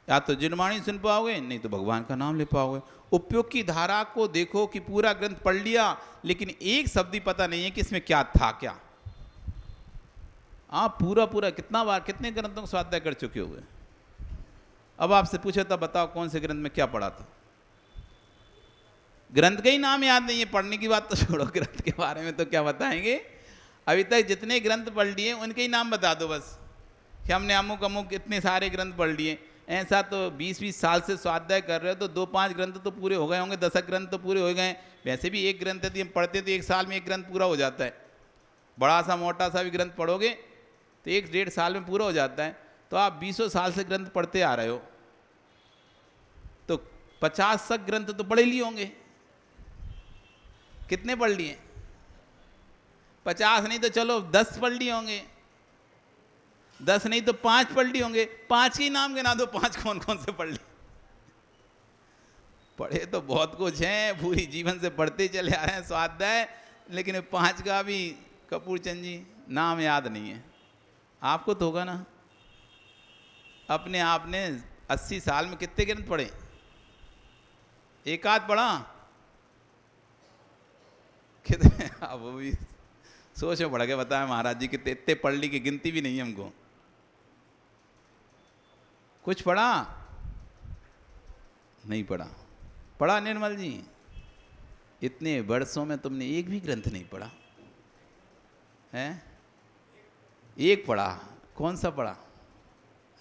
या तो जिनवाणी सुन पाओगे, नहीं तो भगवान का नाम ले पाओगे। उपयोग की धारा को देखो कि पूरा ग्रंथ पढ़ लिया, लेकिन एक शब्द ही पता नहीं है कि इसमें क्या था क्या। आप पूरा पूरा कितना बार, कितने ग्रंथों का स्वाध्याय कर चुके हुए। अब आपसे पूछा था, बताओ कौन से ग्रंथ में क्या पढ़ा था। ग्रंथ का ही नाम याद नहीं है, पढ़ने की बात तो छोड़ो, ग्रंथ के बारे में तो क्या बताएंगे। अभी तक जितने ग्रंथ पढ़ लिए उनके ही नाम बता दो बस, कि हमने अमुक अमुक इतने सारे ग्रंथ पढ़ लिए। ऐसा तो 20-20 साल से स्वाध्याय कर रहे हो तो 2-5 ग्रंथ तो पूरे हो गए होंगे, 10 ग्रंथ तो पूरे हो गए। वैसे भी एक ग्रंथ यदि हम पढ़ते तो एक साल में एक ग्रंथ पूरा हो जाता है। बड़ा सा मोटा सा भी ग्रंथ पढ़ोगे तो 1-1.5 साल में पूरा हो जाता है। तो आप 20 साल से ग्रंथ पढ़ते आ रहे हो, तो 50 ग्रंथ तो पढ़े लिए होंगे। कितने पढ़ लिए? 50 नहीं तो चलो 10 पढ़ लिए होंगे, 10 नहीं तो 5 पढ़ लिए होंगे। 5 के नाम गिना दो, 5 कौन कौन से पढ़ लिए? पढ़े तो बहुत कुछ है, पूरी जीवन से पढ़ते चले आ रहे हैं स्वाध्याय, लेकिन 5 का भी कपूर चंद जी नाम याद नहीं है। आपको तो होगा ना, अपने आपने 80 साल में कितने ग्रंथ पढ़े? एक आध पढ़ा? कितने? अब वो भी सोच में पड़ गया, बताया महाराज जी कितने इतने पढ़ ली की गिनती भी नहीं है हमको। कुछ पढ़ा? नहीं पढ़ा। पढ़ा निर्मल जी? इतने वर्षों में तुमने एक भी ग्रंथ नहीं पढ़ा है? एक पढ़ा, कौन सा पढ़ा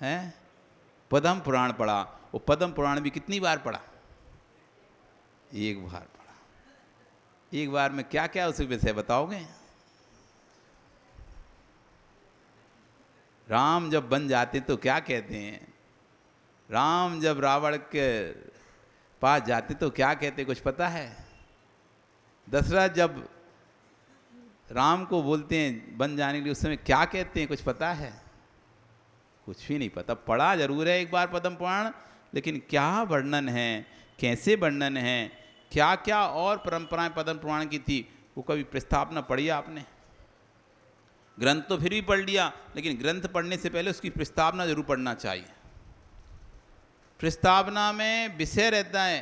है? पद्म पुराण पढ़ा। वो पद्म पुराण भी कितनी बार पढ़ा? एक बार पढ़ा। एक बार में क्या क्या उस विषय बताओगे? राम जब बन जाते तो क्या कहते हैं? राम जब रावण के पास जाते तो क्या कहते, कुछ पता है? दशरथ जब राम को बोलते हैं बन जाने के लिए, उस समय क्या कहते हैं, कुछ पता है? कुछ भी नहीं पता। पढ़ा जरूर है एक बार पद्म पुराण, लेकिन क्या वर्णन है, कैसे वर्णन है, क्या क्या और परंपराएं पद्म पुराण की थी, वो कभी प्रस्तावना पढ़ी आपने? ग्रंथ तो फिर भी पढ़ लिया, लेकिन ग्रंथ पढ़ने से पहले उसकी प्रस्तावना जरूर पढ़ना चाहिए। प्रस्तावना में विषय रहता है,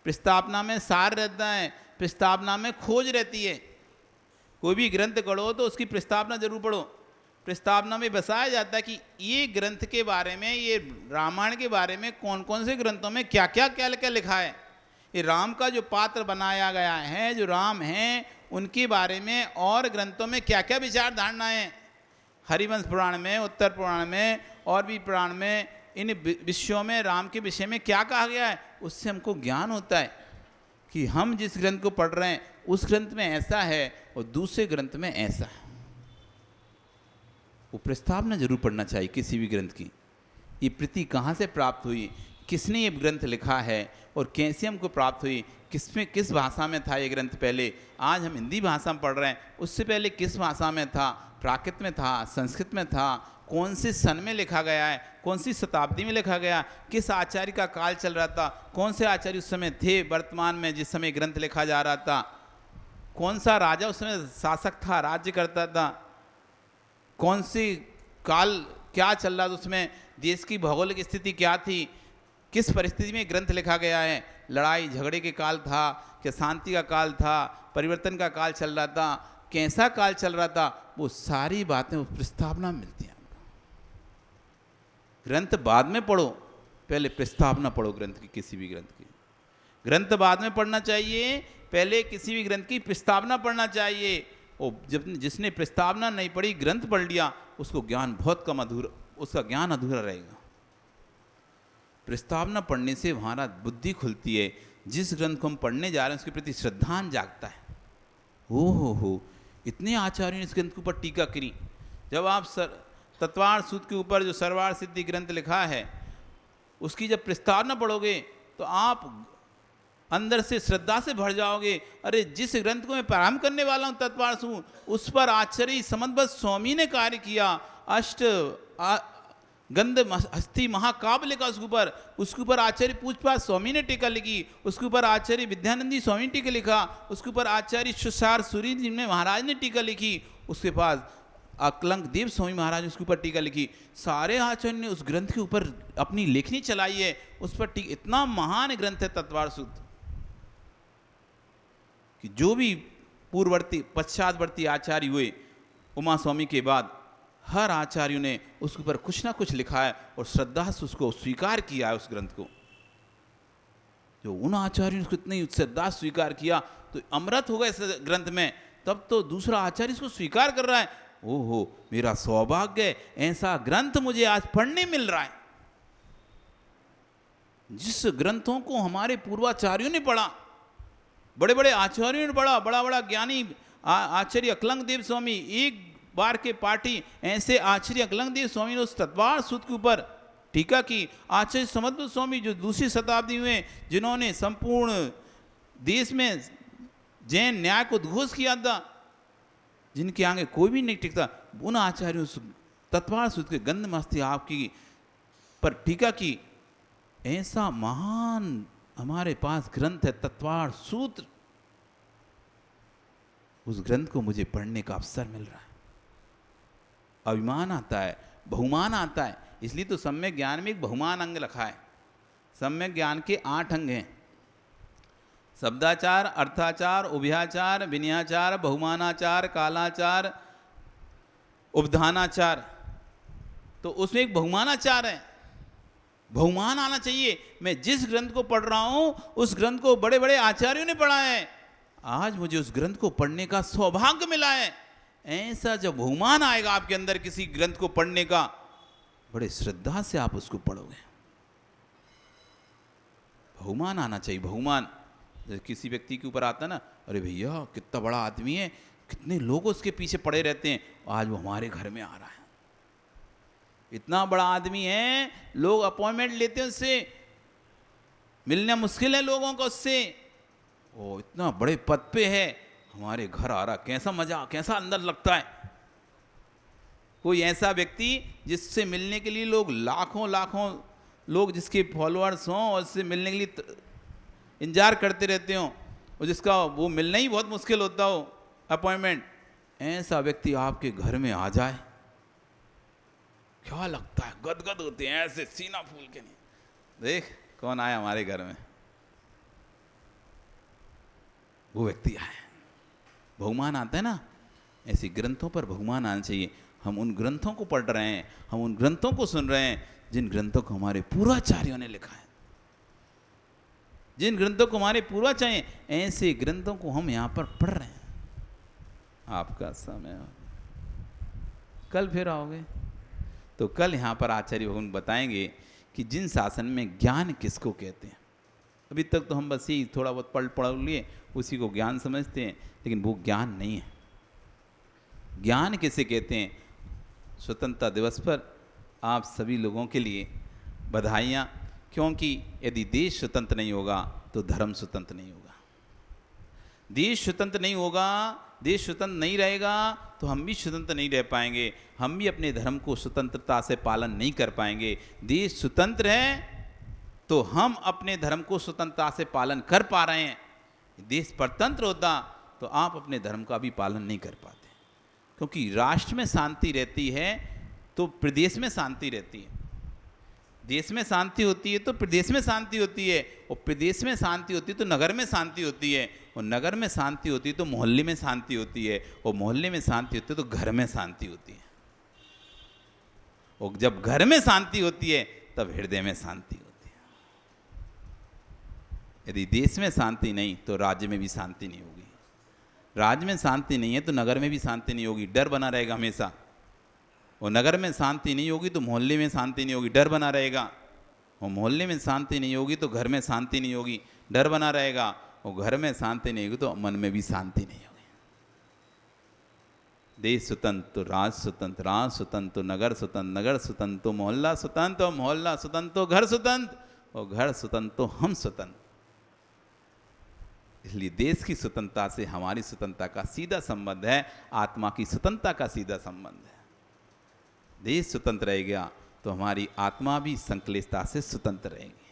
प्रस्तावना में सार रहता है, प्रस्तावना में खोज रहती है। कोई भी ग्रंथ पढ़ो तो उसकी प्रस्तावना जरूर पढ़ो। प्रस्तावना में बताया जाता है कि ये ग्रंथ के बारे में, ये रामायण के बारे में कौन कौन से ग्रंथों में क्या क्या क्या क्या लिखा है। ये राम का जो पात्र बनाया गया है, जो राम हैं, उनके बारे में और ग्रंथों में क्या क्या विचार धारणा है। हरिवंश पुराण में, उत्तर पुराण में और भी पुराण में इन विषयों में राम के विषय में क्या कहा गया है, उससे हमको ज्ञान होता है कि हम जिस ग्रंथ को पढ़ रहे हैं उस ग्रंथ में ऐसा है और दूसरे ग्रंथ में ऐसा है। वो प्रस्तावना जरूर पढ़ना चाहिए किसी भी ग्रंथ की। ये प्रति कहाँ से प्राप्त हुई, किसने ये ग्रंथ लिखा है और कैसे हमको प्राप्त हुई, किसमें किस भाषा में था ये ग्रंथ पहले। आज हम हिंदी भाषा में पढ़ रहे हैं, उससे पहले किस भाषा में था? प्राकृत में था, संस्कृत में था, कौन से सन में लिखा गया है, कौन सी शताब्दी में लिखा गया, किस आचार्य का काल चल रहा था, कौन से आचार्य उस समय थे वर्तमान में जिस समय ग्रंथ लिखा जा रहा था, कौन सा राजा उस समय शासक था, राज्य करता था, कौन सी काल क्या चल रहा था, उसमें देश की भौगोलिक स्थिति क्या थी, किस परिस्थिति में ग्रंथ लिखा गया है। लड़ाई झगड़े के काल था क्या, शांति का काल था, परिवर्तन का काल चल रहा था, कैसा काल चल रहा था, वो सारी बातें उस प्रस्तावना में मिलती हैं। ग्रंथ बाद में पढ़ो, पहले प्रस्तावना पढ़ो ग्रंथ की, किसी भी ग्रंथ की। ग्रंथ बाद में पढ़ना चाहिए, पहले किसी भी ग्रंथ की प्रस्तावना पढ़ना चाहिए। और जब जिसने प्रस्तावना नहीं पढ़ी, ग्रंथ पढ़ लिया, उसको ज्ञान बहुत कम अधूरा, उसका ज्ञान अधूरा रहेगा। प्रस्तावना पढ़ने से हमारा बुद्धि खुलती है, जिस ग्रंथ को हम पढ़ने जा रहे हैं उसके प्रति श्रद्धान जागता है। हो इतने आचार्यों ने इस ग्रंथ के ऊपर टीका करी। जब आप तत्वार्थ सूत्र के ऊपर जो सर्वार्थ सिद्धि ग्रंथ लिखा है उसकी जब प्रस्तावना पढ़ोगे तो आप अंदर से श्रद्धा से भर जाओगे। अरे जिस ग्रंथ को मैं प्रारंभ करने वाला हूँ तत्वार्थ सूत्र, उस पर आचार्य समन्वत स्वामी ने कार्य किया। गंध हस्ती महाकाव्य लिखा उसके ऊपर आचार्य पूजपाठ स्वामी ने टीका लिखी, उसके ऊपर आचार्य विद्यानंदी स्वामी ने टीका लिखा, उसके ऊपर आचार्य सुसार सूरी जी ने महाराज ने टीका लिखी, उसके पास अकलंक देव स्वामी महाराज ने उसके ऊपर टीका लिखी। सारे आचार्य ने उस ग्रंथ के ऊपर अपनी लेखनी चलाई है, उस पर टीका। इतना महान ग्रंथ है तत्वार्थ सूत्र कि जो भी पूर्ववर्ती पश्चातवर्ती आचार्य हुए उमा स्वामी के बाद, हर आचार्यों ने उसके ऊपर कुछ ना कुछ लिखा है और श्रद्धा से उसको स्वीकार किया है। उस ग्रंथ को जो उन आचार्यों ने उसको इतनी श्रद्धा स्वीकार किया तो अमृत होगा इस ग्रंथ में। तब तो दूसरा आचार्य इसको स्वीकार कर रहा है। ओहो, मेरा सौभाग्य है, ऐसा ग्रंथ मुझे आज पढ़ने मिल रहा है। जिस ग्रंथों को हमारे पूर्वाचार्यों ने पढ़ा, बड़े बड़े आचार्यों ने पढ़ा, बड़ा बड़ा ज्ञानी आचार्य अकलंक देव स्वामी, एक बार के पार्टी ऐसे आचार्य अकलंक देव स्वामी ने उस तत्वार्थ सूत्र के ऊपर टीका की। आचार्य समन्वत स्वामी जो दूसरी शताब्दी में, जिन्होंने संपूर्ण देश में जैन न्याय को उद्घोष किया था, जिनके आगे कोई भी नहीं टिकता, उन आचार्यों तत्वार्थ सूत्र के गंध मस्ती आपकी पर टीका की। ऐसा महान हमारे पास ग्रंथ है तत्वार्थ सूत्र, उस ग्रंथ को मुझे पढ़ने का अवसर मिल रहा है। अभिमान आता है, बहुमान आता है। इसलिए तो सम्यक ज्ञान में एक बहुमान अंग रखा है। सम्यक ज्ञान के 8 अंग हैं: शब्दाचार, अर्थाचार, उभयाचार, विनयाचार, बहुमानाचार, कालाचार, उपधानाचार। तो उसमें एक बहुमानाचार है। बहुमान आना चाहिए। मैं जिस ग्रंथ को पढ़ रहा हूं उस ग्रंथ को बड़े बड़े आचार्यों ने पढ़ा है, आज मुझे उस ग्रंथ को पढ़ने का सौभाग्य मिला है। ऐसा जब बहुमान आएगा आपके अंदर किसी ग्रंथ को पढ़ने का, बड़े श्रद्धा से आप उसको पढ़ोगे। बहुमान आना चाहिए। बहुमान किसी व्यक्ति के ऊपर आता ना, अरे भैया कितना बड़ा आदमी है, कितने लोग उसके पीछे पड़े रहते हैं, आज वो हमारे घर में आ रहा है। इतना बड़ा आदमी है, लोग अपॉइंटमेंट लेते हैं उससे, मिलना मुश्किल है लोगों को उससे। वो इतना बड़े पद पे है, हमारे घर आ रहा, कैसा मजा, कैसा अंदर लगता है। कोई ऐसा व्यक्ति जिससे मिलने के लिए लोग लाखों लाखों लोग जिसके फॉलोअर्स हों और उससे मिलने के लिए इंतजार करते रहते हो, और जिसका वो मिलना ही बहुत मुश्किल होता हो अपॉइंटमेंट, ऐसा व्यक्ति आपके घर में आ जाए, क्या लगता है, गदगद होते हैं ऐसे सीना फूल के। नहीं, देख कौन आया हमारे घर में, वो व्यक्ति आए। बहुमान आता है ना। ऐसे ग्रंथों पर बहुमान आना चाहिए। हम उन ग्रंथों को पढ़ रहे हैं, हम उन ग्रंथों को सुन रहे हैं जिन ग्रंथों को हमारे पूर्वाचार्यों ने लिखा है, जिन ग्रंथों को हमारे पूर्वाचार्य, ऐसे ग्रंथों को हम यहाँ पर पढ़ रहे हैं। आपका समय कल फिर आओगे तो कल यहाँ पर आचार्य भगवान बताएंगे कि जिन शासन में ज्ञान किसको कहते हैं। अभी तक तो हम बस यही थोड़ा बहुत पढ़ लिए, उसी को ज्ञान समझते हैं, लेकिन वो ज्ञान नहीं है। ज्ञान किसे कहते हैं? स्वतंत्रता दिवस पर आप सभी लोगों के लिए बधाइयाँ, क्योंकि यदि देश स्वतंत्र नहीं होगा तो धर्म स्वतंत्र नहीं होगा। देश स्वतंत्र नहीं होगा, देश स्वतंत्र नहीं रहेगा तो हम भी स्वतंत्र नहीं रह पाएंगे, हम भी अपने धर्म को स्वतंत्रता से पालन नहीं कर पाएंगे। देश स्वतंत्र है तो हम अपने धर्म को स्वतंत्रता से पालन कर पा रहे हैं। देश परतंत्र होता तो आप अपने धर्म का भी पालन नहीं कर पाते, क्योंकि राष्ट्र में शांति रहती है तो प्रदेश में शांति रहती है, देश में शांति होती है तो प्रदेश में शांति होती है, और प्रदेश में शांति होती है तो नगर में शांति होती है, और नगर में शांति होती है तो मोहल्ले में शांति होती है, और मोहल्ले में शांति होती है तो घर में शांति होती है, और जब घर में शांति होती है तब हृदय में शांति होती है। यदि देश में शांति नहीं तो राज्य में भी शांति नहीं होगी। राज्य में शांति नहीं है तो नगर में भी शांति नहीं होगी, डर बना रहेगा हमेशा। और नगर में शांति नहीं होगी तो मोहल्ले में शांति नहीं होगी, डर बना रहेगा। और मोहल्ले में शांति नहीं होगी तो घर में शांति नहीं होगी, डर बना रहेगा। और घर में शांति नहीं होगी तो मन में भी शांति नहीं होगी। देश स्वतंत्र तो राज स्वतंत्र, राज स्वतंत्र तो नगर स्वतंत्र, नगर स्वतंत्र तो मोहल्ला स्वतंत्र, और मोहल्ला स्वतंत्र तो घर स्वतंत्र, और घर स्वतंत्र तो हम स्वतंत्र। इसलिए देश की स्वतंत्रता से हमारी स्वतंत्रता का सीधा संबंध है, आत्मा की स्वतंत्रता का सीधा संबंध है। देश स्वतंत्र रहेगा तो हमारी आत्मा भी संकलिष्टता से स्वतंत्र रहेगी।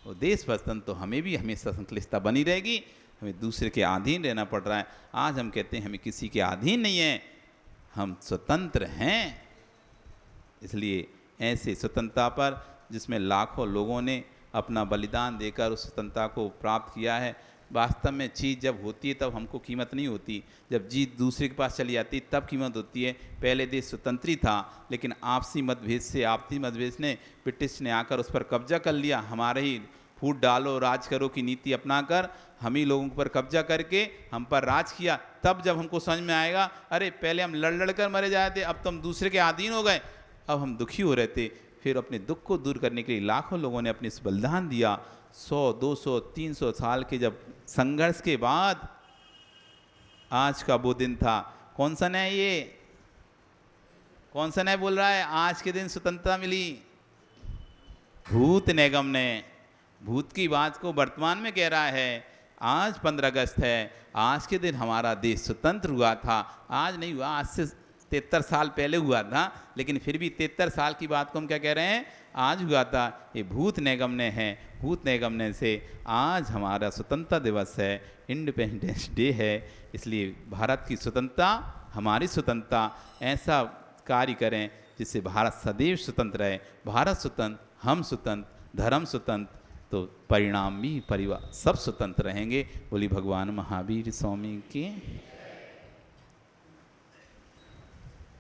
और देश स्वतंत्र तो हमें भी हमेशा संकलिष्टता बनी रहेगी, हमें दूसरे के अधीन रहना पड़ रहा है। आज हम कहते हैं हमें किसी के अधीन नहीं है, हम स्वतंत्र हैं। इसलिए ऐसे स्वतंत्रता पर जिसमें लाखों लोगों ने अपना बलिदान देकर उस स्वतंत्रता को प्राप्त किया है, वास्तव में चीज़ जब होती है तब हमको कीमत नहीं होती, जब जीत दूसरे के पास चली जाती तब कीमत होती है। पहले देश स्वतंत्र था, लेकिन आपसी मतभेद ने ब्रिटिश ने आकर उस पर कब्जा कर लिया। हमारे ही फूट डालो राज करो की नीति अपनाकर हम ही लोगों पर कब्जा करके हम पर राज किया। तब जब हमको समझ में आएगा, अरे पहले हम लड़ कर मरे जाए थे, अब तो हम दूसरे के अधीन हो गए, अब हम दुखी हो रहे थे। फिर अपने दुख को दूर करने के लिए लाखों लोगों ने अपने बलिदान दिया। 100, 200, 300 साल के जब संघर्ष के बाद आज का वो दिन था। कौन सा न्याय ये? कौन सा न्याय बोल रहा है? आज के दिन स्वतंत्रता मिली भूत निगम ने। भूत की बात को वर्तमान में कह रहा है। आज 15 अगस्त है, आज के दिन हमारा देश स्वतंत्र हुआ था। आज नहीं हुआ, आज से 73 साल पहले हुआ था, लेकिन फिर भी 73 साल की बात को हम क्या कह रहे हैं? आज हुआ था। ये भूत निगम ने है, भूत निगम ने से आज हमारा स्वतंत्रता दिवस है, इंडिपेंडेंस डे है। इसलिए भारत की स्वतंत्रता, हमारी स्वतंत्रता, ऐसा कार्य करें जिससे भारत सदैव स्वतंत्र रहे। भारत स्वतंत्र, हम स्वतंत्र, धर्म स्वतंत्र, तो परिणाम भी परिवार सब स्वतंत्र रहेंगे। बोली भगवान महावीर स्वामी की।